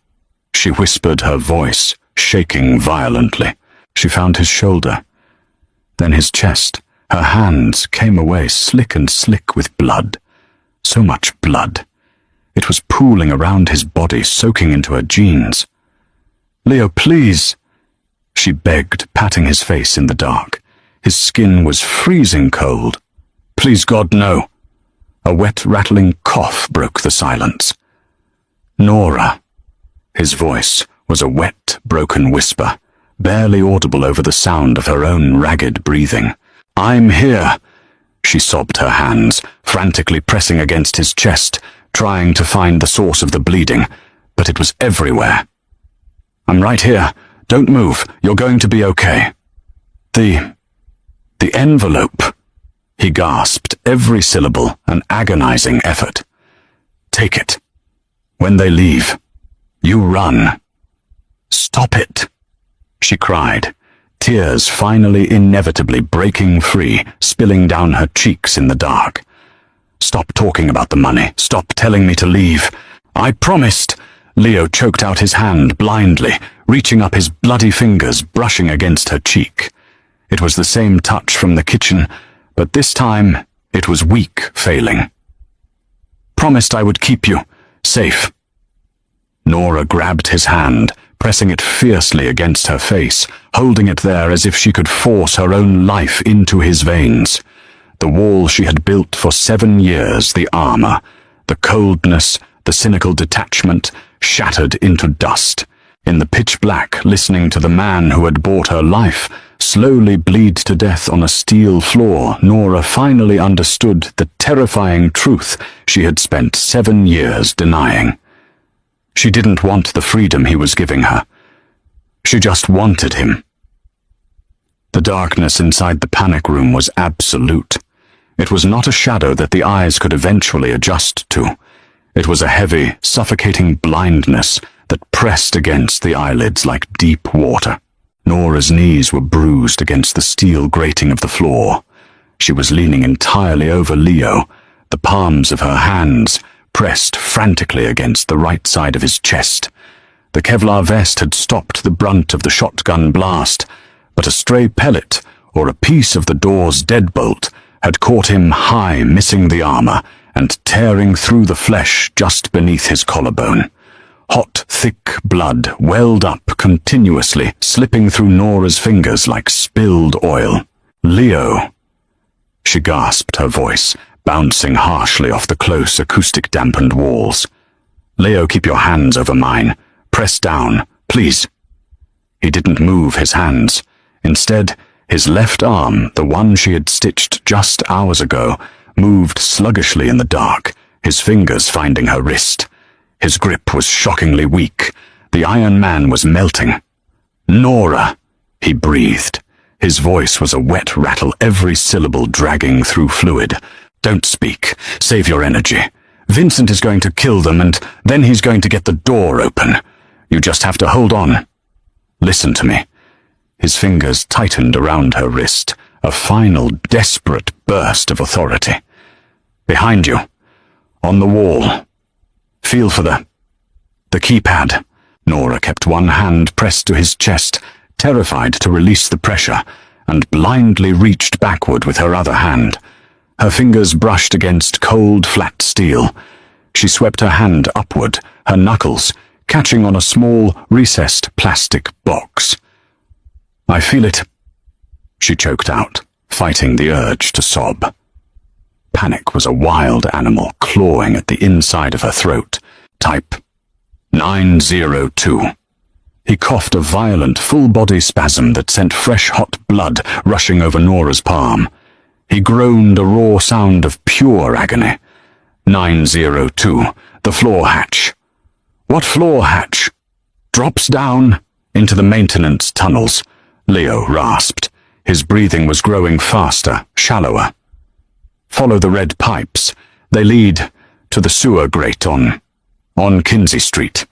she whispered, her voice shaking violently. She found his shoulder, then his chest. Her hands came away slick and slick with blood. So much blood. It was pooling around his body, soaking into her jeans. "Leo, please," she begged, patting his face in the dark. His skin was freezing cold. "Please, God, no." A wet, rattling cough broke the silence. "Nora." His voice was a wet, broken whisper, barely audible over the sound of her own ragged breathing. "I'm here." She sobbed her hands, frantically pressing against his chest, trying to find the source of the bleeding, but it was everywhere. "I'm right here. Don't move. You're going to be okay." The envelope," he gasped, every syllable an agonizing effort. "Take it. When they leave, you run." "Stop it," she cried, tears finally inevitably breaking free, spilling down her cheeks in the dark. "Stop talking about the money. Stop telling me to leave." "I promised." Leo choked out his hand blindly, reaching up his bloody fingers, brushing against her cheek. It was the same touch from the kitchen, but this time it was weak failing. "Promised I would keep you safe." Nora grabbed his hand, pressing it fiercely against her face, holding it there as if she could force her own life into his veins. The wall she had built for 7 years, the armor, the coldness, the cynical detachment, shattered into dust. In the pitch black, listening to the man who had bought her life slowly bleed to death on a steel floor, Nora finally understood the terrifying truth she had spent 7 years denying. She didn't want the freedom he was giving her. She just wanted him. The darkness inside the panic room was absolute. It was not a shadow that the eyes could eventually adjust to. It was a heavy, suffocating blindness that pressed against the eyelids like deep water. Nora's knees were bruised against the steel grating of the floor. She was leaning entirely over Leo, the palms of her hands pressed frantically against the right side of his chest. The Kevlar vest had stopped the brunt of the shotgun blast, but a stray pellet, or a piece of the door's deadbolt, had caught him high, missing the armor, and tearing through the flesh just beneath his collarbone. Hot, thick blood welled up continuously, slipping through Nora's fingers like spilled oil. "Leo," she gasped, her voice bouncing harshly off the close, acoustic-dampened walls. "Leo, keep your hands over mine. Press down, please." He didn't move his hands. Instead, his left arm, the one she had stitched just hours ago, moved sluggishly in the dark, his fingers finding her wrist. His grip was shockingly weak. The Iron Man was melting. "Nora," he breathed. His voice was a wet rattle, every syllable dragging through fluid. "Don't speak. Save your energy. Vincent is going to kill them, and then he's going to get the door open. You just have to hold on. Listen to me." His fingers tightened around her wrist, a final, desperate burst of authority. "Behind you. On the wall. Feel for the keypad." Nora kept one hand pressed to his chest, terrified to release the pressure, and blindly reached backward with her other hand. Her fingers brushed against cold, flat steel. She swept her hand upward, her knuckles catching on a small, recessed plastic box. "I feel it," she choked out, fighting the urge to sob. Panic was a wild animal clawing at the inside of her throat. "Type 902. He coughed a violent, full-body spasm that sent fresh hot blood rushing over Nora's palm. He groaned a raw sound of pure agony. 902, the floor hatch. "What floor hatch?" "Drops down into the maintenance tunnels," Leo rasped. His breathing was growing faster, shallower. "Follow the red pipes. They lead to the sewer grate on On Kinsey Street.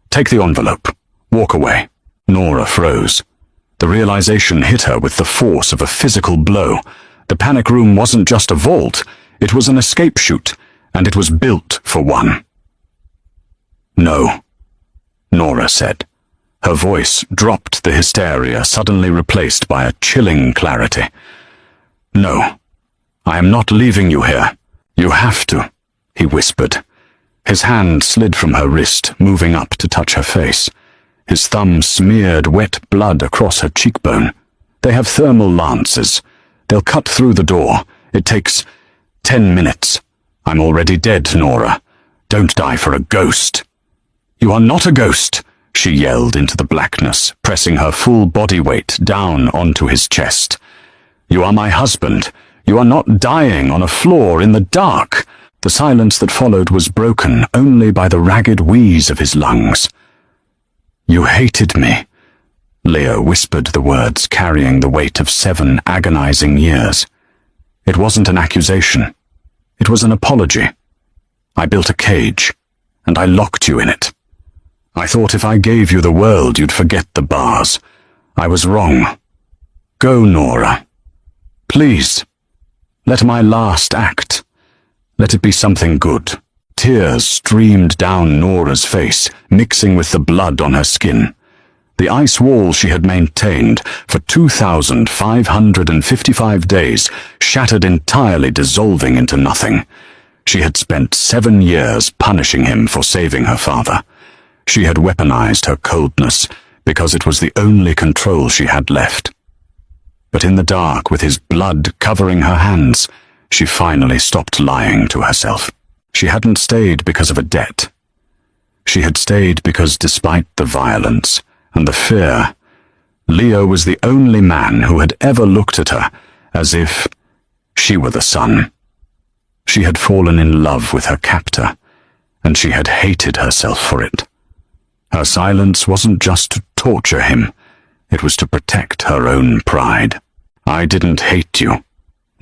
Take the envelope. Walk away." Nora froze. The realization hit her with the force of a physical blow. The panic room wasn't just a vault, it was an escape chute, and it was built for one. "No," Nora said. Her voice dropped the hysteria, suddenly replaced by a chilling clarity. "No, I am not leaving you here. You have to," he whispered. His hand slid from her wrist, moving up to touch her face. His thumb smeared wet blood across her cheekbone. "They have thermal lances. They'll cut through the door. It takes 10 minutes. I'm already dead, Nora. Don't die for a ghost." "You are not a ghost," she yelled into the blackness, pressing her full body weight down onto his chest. "You are my husband. You are not dying on a floor in the dark." The silence that followed was broken only by the ragged wheeze of his lungs. "You hated me," Leo whispered the words carrying the weight of 7 agonizing years. It wasn't an accusation. It was an apology. "I built a cage, and I locked you in it. I thought if I gave you the world, you'd forget the bars. I was wrong. Go, Nora. Please, let my last act. Let it be something good." Tears streamed down Nora's face, mixing with the blood on her skin. The ice wall she had maintained for 2,555 days shattered entirely, dissolving into nothing. She had spent 7 years punishing him for saving her father. She had weaponized her coldness because it was the only control she had left. But in the dark, with his blood covering her hands, she finally stopped lying to herself. She hadn't stayed because of a debt. She had stayed because, despite the violence and the fear, Leo was the only man who had ever looked at her as if she were the sun. She had fallen in love with her captor, and she had hated herself for it. Her silence wasn't just to torture him, it was to protect her own pride. "I didn't hate you,"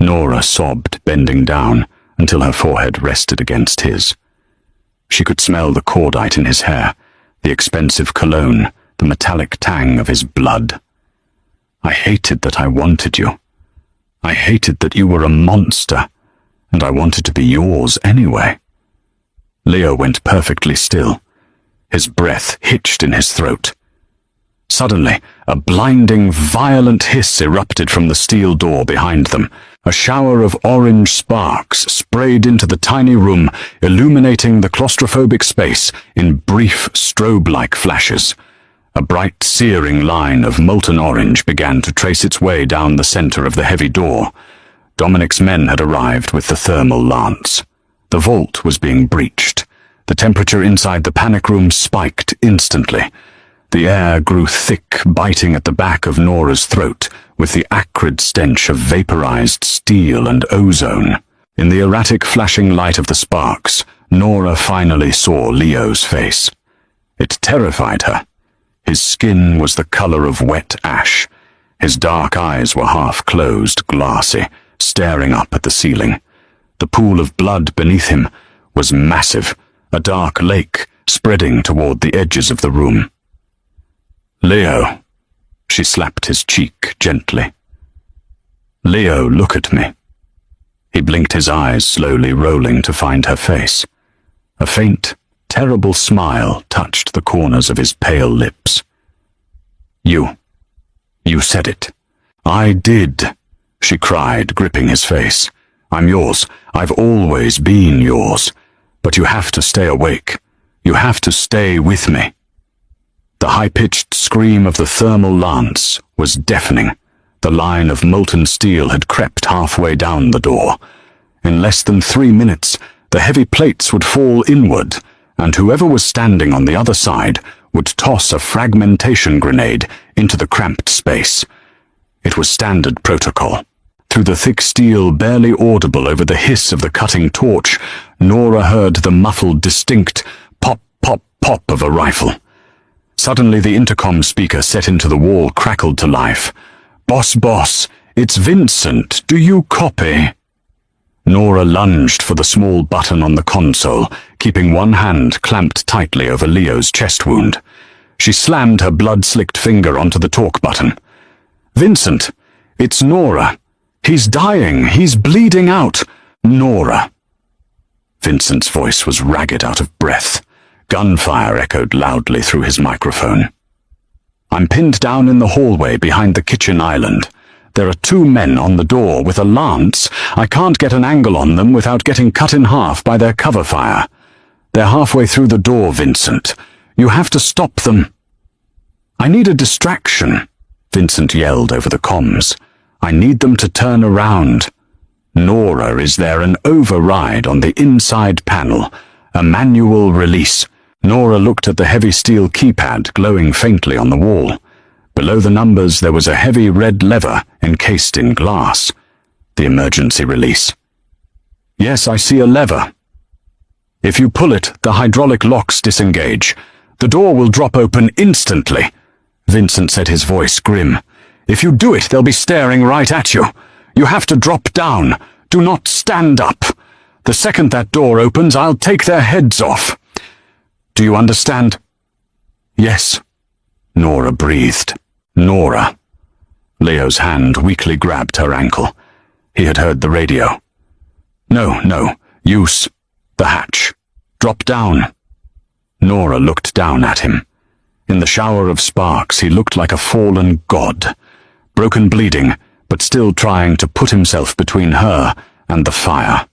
Nora sobbed, bending down until her forehead rested against his. She could smell the cordite in his hair, the expensive cologne, the metallic tang of his blood. "I hated that I wanted you. I hated that you were a monster, and I wanted to be yours anyway." Leo went perfectly still. His breath hitched in his throat. Suddenly, a blinding, violent hiss erupted from the steel door behind them. A shower of orange sparks sprayed into the tiny room, illuminating the claustrophobic space in brief, strobe-like flashes. A bright, searing line of molten orange began to trace its way down the center of the heavy door. Dominic's men had arrived with the thermal lance. The vault was being breached. The temperature inside the panic room spiked instantly. The air grew thick, biting at the back of Nora's throat, with the acrid stench of vaporized steel and ozone. In the erratic flashing light of the sparks, Nora finally saw Leo's face. It terrified her. His skin was the color of wet ash. His dark eyes were half-closed, glassy, staring up at the ceiling. The pool of blood beneath him was massive, a dark lake spreading toward the edges of the room. "Leo," she slapped his cheek gently. "Leo, look at me." He blinked his eyes, slowly rolling to find her face. A faint, terrible smile touched the corners of his pale lips. You said it." "I did," she cried, gripping his face. "I'm yours. I've always been yours. But you have to stay awake. You have to stay with me." The high-pitched scream of the thermal lance was deafening. The line of molten steel had crept halfway down the door. In less than 3 minutes, the heavy plates would fall inward, and whoever was standing on the other side would toss a fragmentation grenade into the cramped space. It was standard protocol. Through the thick steel, barely audible over the hiss of the cutting torch, Nora heard the muffled, distinct pop, pop, pop of a rifle. Suddenly the intercom speaker set into the wall crackled to life. Boss, it's Vincent. Do you copy?" Nora lunged for the small button on the console, keeping one hand clamped tightly over Leo's chest wound. She slammed her blood-slicked finger onto the talk button. "Vincent, it's Nora. He's dying. He's bleeding out. Nora." Vincent's voice was ragged, out of breath. Gunfire echoed loudly through his microphone. "I'm pinned down in the hallway behind the kitchen island. There are 2 men on the door with a lance. I can't get an angle on them without getting cut in half by their cover fire. They're halfway through the door, Vincent. You have to stop them." "I need a distraction," Vincent yelled over the comms. "I need them to turn around. Nora, is there an override on the inside panel? A manual release?" Nora looked at the heavy steel keypad glowing faintly on the wall. Below the numbers there was a heavy red lever encased in glass. The emergency release. "Yes, I see a lever. If you pull it, the hydraulic locks disengage. The door will drop open instantly," Vincent said, his voice grim. "If you do it, they'll be staring right at you. You have to drop down. Do not stand up. The second that door opens, I'll take their heads off. Do you understand?" "Yes," Nora breathed. "Nora." Leo's hand weakly grabbed her ankle. He had heard the radio. No, use the hatch. Drop down." Nora looked down at him. In the shower of sparks, he looked like a fallen god, broken, bleeding, but still trying to put himself between her and the fire.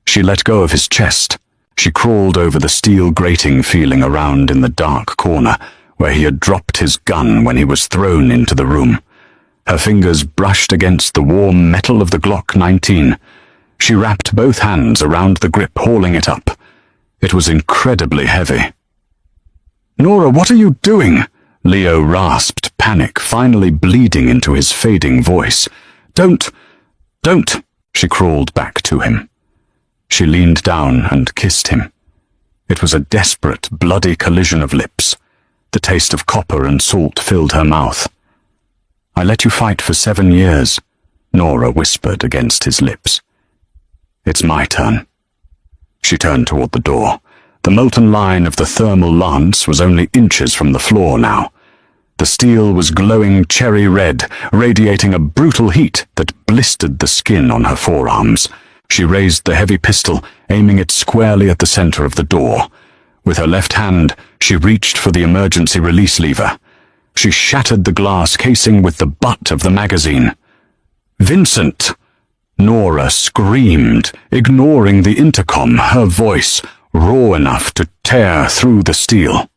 She let go of his chest. She crawled over the steel grating, feeling around in the dark corner where he had dropped his gun when he was thrown into the room. Her fingers brushed against the warm metal of the Glock 19. She wrapped both hands around the grip, hauling it up. It was incredibly heavy. "Nora, what are you doing?" Leo rasped, panic finally bleeding into his fading voice. Don't, she crawled back to him. She leaned down and kissed him. It was a desperate, bloody collision of lips. The taste of copper and salt filled her mouth. "I let you fight for 7 years, Nora whispered against his lips. "It's my turn." She turned toward the door. The molten line of the thermal lance was only inches from the floor now. The steel was glowing cherry red, radiating a brutal heat that blistered the skin on her forearms. She raised the heavy pistol, aiming it squarely at the center of the door. With her left hand, she reached for the emergency release lever. She shattered the glass casing with the butt of the magazine. "Vincent!" Nora screamed, ignoring the intercom, her voice raw enough to tear through the steel.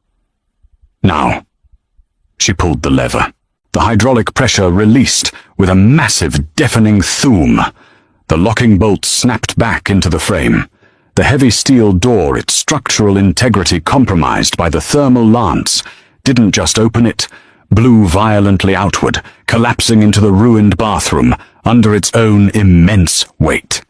"Now." She pulled the lever. The hydraulic pressure released with a massive, deafening thoom. The locking bolt snapped back into the frame. The heavy steel door, its structural integrity compromised by the thermal lance, didn't just open it, blew violently outward, collapsing into the ruined bathroom under its own immense weight.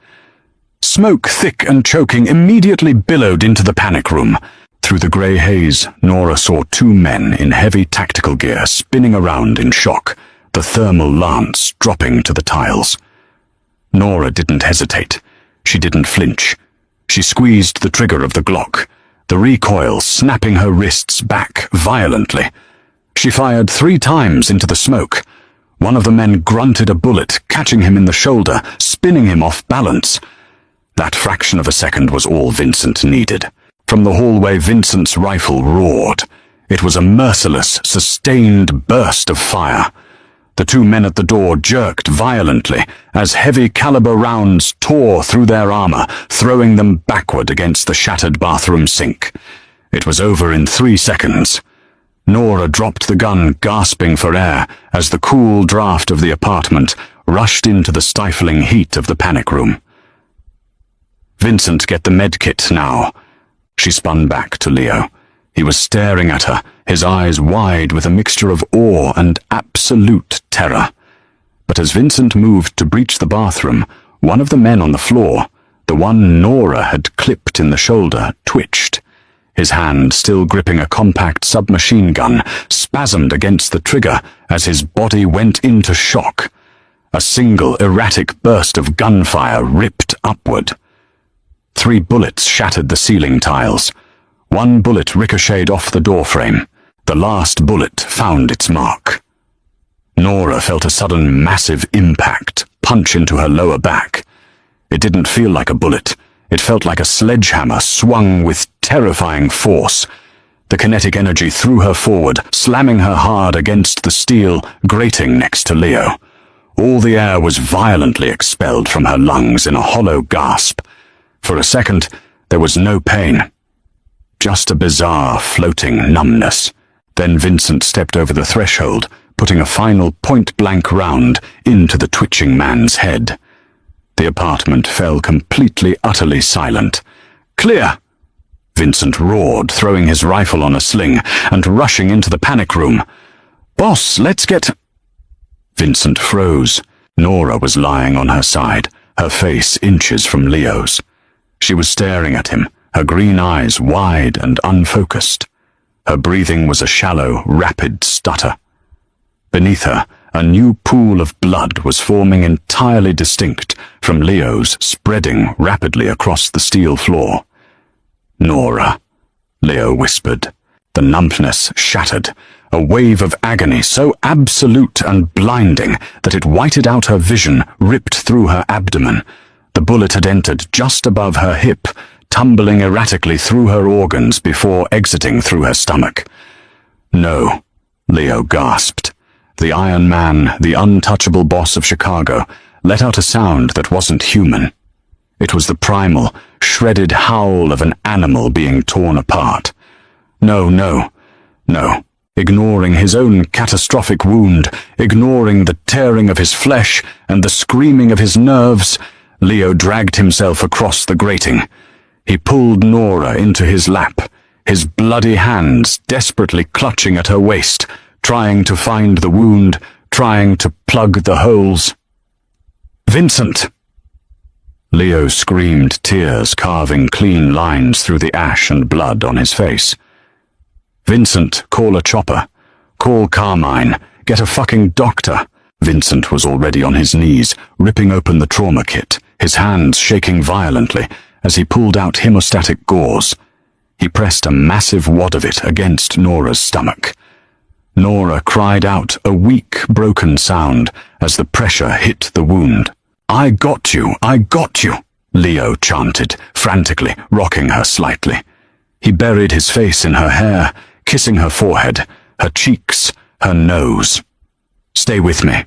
Smoke, thick and choking, immediately billowed into the panic room. Through the grey haze, Nora saw 2 men in heavy tactical gear spinning around in shock, the thermal lance dropping to the tiles. Nora didn't hesitate. She didn't flinch. She squeezed the trigger of the Glock, the recoil snapping her wrists back violently. She fired 3 times into the smoke. One of the men grunted a bullet, catching him in the shoulder, spinning him off balance. That fraction of a second was all Vincent needed. From the hallway, Vincent's rifle roared. It was a merciless, sustained burst of fire. The 2 men at the door jerked violently as heavy-caliber rounds tore through their armor, throwing them backward against the shattered bathroom sink. It was over in 3 seconds. Nora dropped the gun, gasping for air, as the cool draft of the apartment rushed into the stifling heat of the panic room. "Vincent, get the medkit now." She spun back to Leo. He was staring at her, his eyes wide with a mixture of awe and absolute terror. But as Vincent moved to breach the bathroom, one of the men on the floor, the one Nora had clipped in the shoulder, twitched. His hand, still gripping a compact submachine gun, spasmed against the trigger as his body went into shock. A single erratic burst of gunfire ripped upward. 3 bullets shattered the ceiling tiles. 1 bullet ricocheted off the doorframe. The last bullet found its mark. Nora felt a sudden massive impact punch into her lower back. It didn't feel like a bullet. It felt like a sledgehammer swung with terrifying force. The kinetic energy threw her forward, slamming her hard against the steel grating next to Leo. All the air was violently expelled from her lungs in a hollow gasp. For a second, there was no pain. Just a bizarre, floating numbness. Then Vincent stepped over the threshold, putting a final point-blank round into the twitching man's head. The apartment fell completely, utterly silent. "Clear!" Vincent roared, throwing his rifle on a sling and rushing into the panic room. "Boss, let's get—" Vincent froze. Nora was lying on her side, her face inches from Leo's. She was staring at him, her green eyes wide and unfocused. Her breathing was a shallow, rapid stutter. Beneath her, a new pool of blood was forming entirely distinct from Leo's, spreading rapidly across the steel floor. "Nora," Leo whispered. The numbness shattered, a wave of agony so absolute and blinding that it whited out her vision, ripped through her abdomen. The bullet had entered just above her hip, tumbling erratically through her organs before exiting through her stomach. "No," Leo gasped. The Iron Man, the untouchable boss of Chicago, let out a sound that wasn't human. It was the primal, shredded howl of an animal being torn apart. No, no, no. Ignoring his own catastrophic wound, ignoring the tearing of his flesh and the screaming of his nerves, Leo dragged himself across the grating. He pulled Nora into his lap, his bloody hands desperately clutching at her waist, trying to find the wound, trying to plug the holes. "Vincent!" Leo screamed, tears carving clean lines through the ash and blood on his face. "Vincent, call a chopper. Call Carmine. Get a fucking doctor." Vincent was already on his knees, ripping open the trauma kit, his hands shaking violently as he pulled out hemostatic gauze. He pressed a massive wad of it against Nora's stomach. Nora cried out, a weak, broken sound as the pressure hit the wound. "I got you, I got you," Leo chanted, frantically, rocking her slightly. He buried his face in her hair, kissing her forehead, her cheeks, her nose. "Stay with me.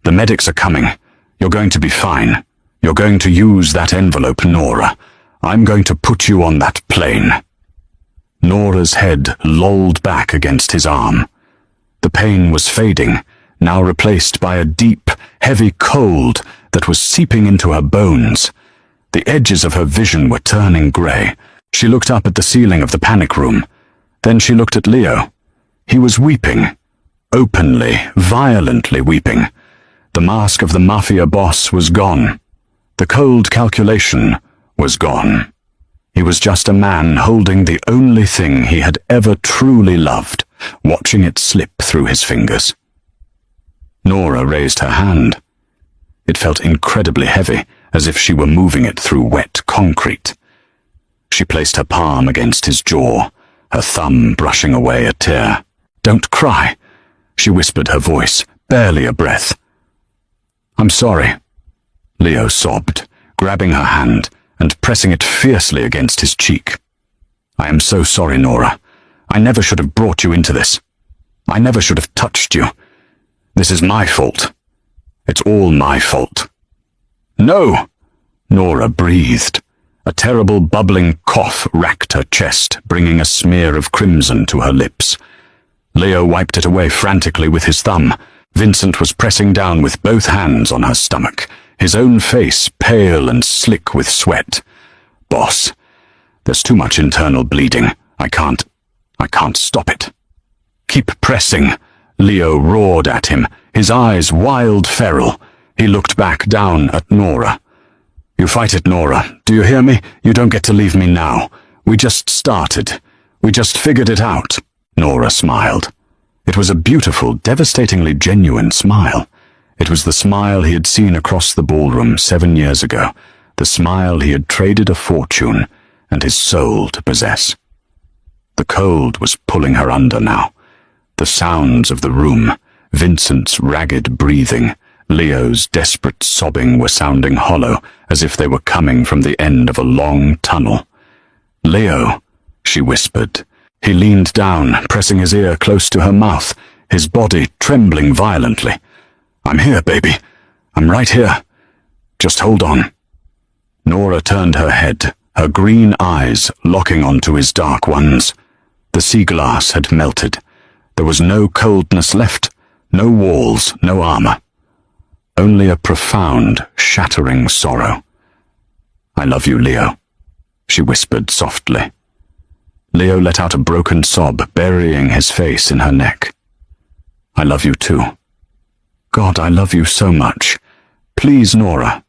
The medics are coming. You're going to be fine. You're going to use that envelope, Nora. I'm going to put you on that plane." Nora's head lolled back against his arm. The pain was fading, now replaced by a deep, heavy cold that was seeping into her bones. The edges of her vision were turning grey. She looked up at the ceiling of the panic room. Then she looked at Leo. He was weeping. Openly, violently weeping. The mask of the Mafia boss was gone. The cold calculation was gone. He was just a man holding the only thing he had ever truly loved, watching it slip through his fingers. Nora raised her hand. It felt incredibly heavy, as if she were moving it through wet concrete. She placed her palm against his jaw, her thumb brushing away a tear. "Don't cry," she whispered, her voice barely a breath. "I'm sorry," Leo sobbed, grabbing her hand and pressing it fiercely against his cheek. "I am so sorry, Nora. I never should have brought you into this. I never should have touched you. This is my fault. It's all my fault." "No!" Nora breathed. A terrible bubbling cough racked her chest, bringing a smear of crimson to her lips. Leo wiped it away frantically with his thumb. Vincent was pressing down with both hands on her stomach, his own face pale and slick with sweat. "Boss, there's too much internal bleeding. I can't stop it." "Keep pressing," Leo roared at him, his eyes wild feral. He looked back down at Nora. "You fight it, Nora. Do you hear me? You don't get to leave me now. We just started. We just figured it out." Nora smiled. It was a beautiful, devastatingly genuine smile. It was the smile he had seen across the ballroom 7 years ago, the smile he had traded a fortune and his soul to possess. The cold was pulling her under now. The sounds of the room, Vincent's ragged breathing, Leo's desperate sobbing were sounding hollow, as if they were coming from the end of a long tunnel. "Leo," she whispered. He leaned down, pressing his ear close to her mouth, his body trembling violently. "I'm here, baby. I'm right here. Just hold on." Nora turned her head, her green eyes locking onto his dark ones. The sea glass had melted. There was no coldness left, no walls, no armor. Only a profound, shattering sorrow. "I love you, Leo," she whispered softly. Leo let out a broken sob, burying his face in her neck. "I love you too. God, I love you so much. Please, Nora.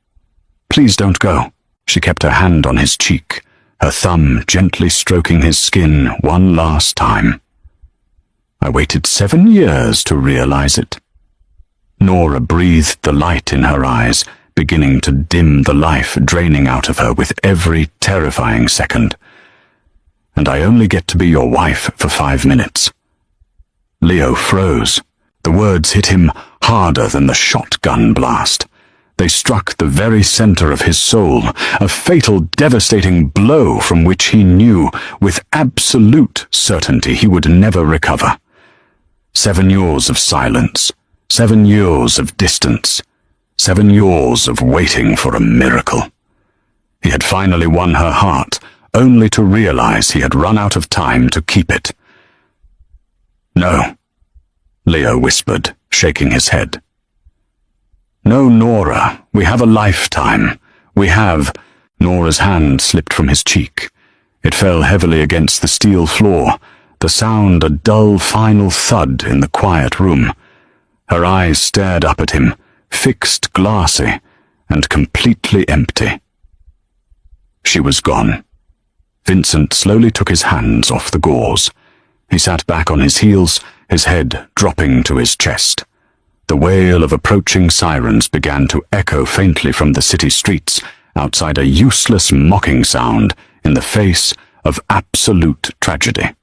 Please don't go." She kept her hand on his cheek, her thumb gently stroking his skin one last time. "I waited 7 years to realize it." Nora breathed the light in her eyes, beginning to dim the life draining out of her with every terrifying second. "And I only get to be your wife for 5 minutes. Leo froze. The words hit him harder than the shotgun blast. They struck the very center of his soul, a fatal, devastating blow from which he knew with absolute certainty he would never recover. 7 years of silence, 7 years of distance, 7 years of waiting for a miracle. He had finally won her heart, only to realize he had run out of time to keep it. "No," Leo whispered, shaking his head. "No, Nora, we have a lifetime. We have—" Nora's hand slipped from his cheek. It fell heavily against the steel floor, the sound a dull final thud in the quiet room. Her eyes stared up at him, fixed, glassy, and completely empty. She was gone. Vincent slowly took his hands off the gauze. He sat back on his heels, his head dropping to his chest. The wail of approaching sirens began to echo faintly from the city streets, outside a useless mocking sound in the face of absolute tragedy.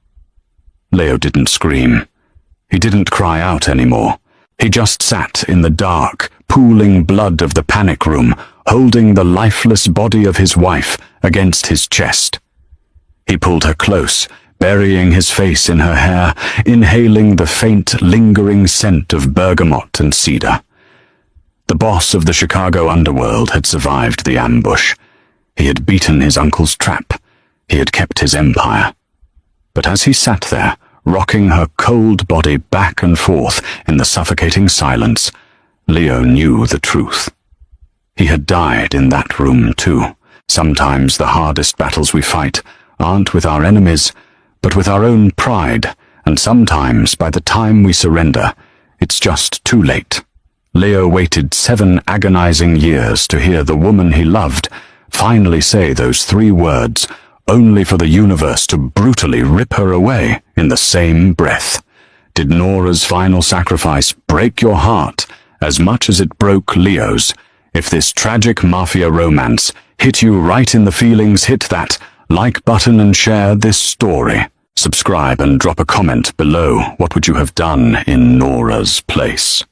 Leo didn't scream. He didn't cry out anymore. He just sat in the dark, pooling blood of the panic room, holding the lifeless body of his wife against his chest. He pulled her close, burying his face in her hair, inhaling the faint, lingering scent of bergamot and cedar. The boss of the Chicago underworld had survived the ambush. He had beaten his uncle's trap. He had kept his empire. But as he sat there, rocking her cold body back and forth in the suffocating silence, Leo knew the truth. He had died in that room too. Sometimes the hardest battles we fight aren't with our enemies, but with our own pride, and sometimes, by the time we surrender, it's just too late. Leo waited 7 agonizing years to hear the woman he loved finally say those 3 words, only for the universe to brutally rip her away in the same breath. Did Nora's final sacrifice break your heart as much as it broke Leo's? If this tragic mafia romance hit you right in the feelings, hit that like button and share this story. Subscribe and drop a comment below. What would you have done in Nora's place?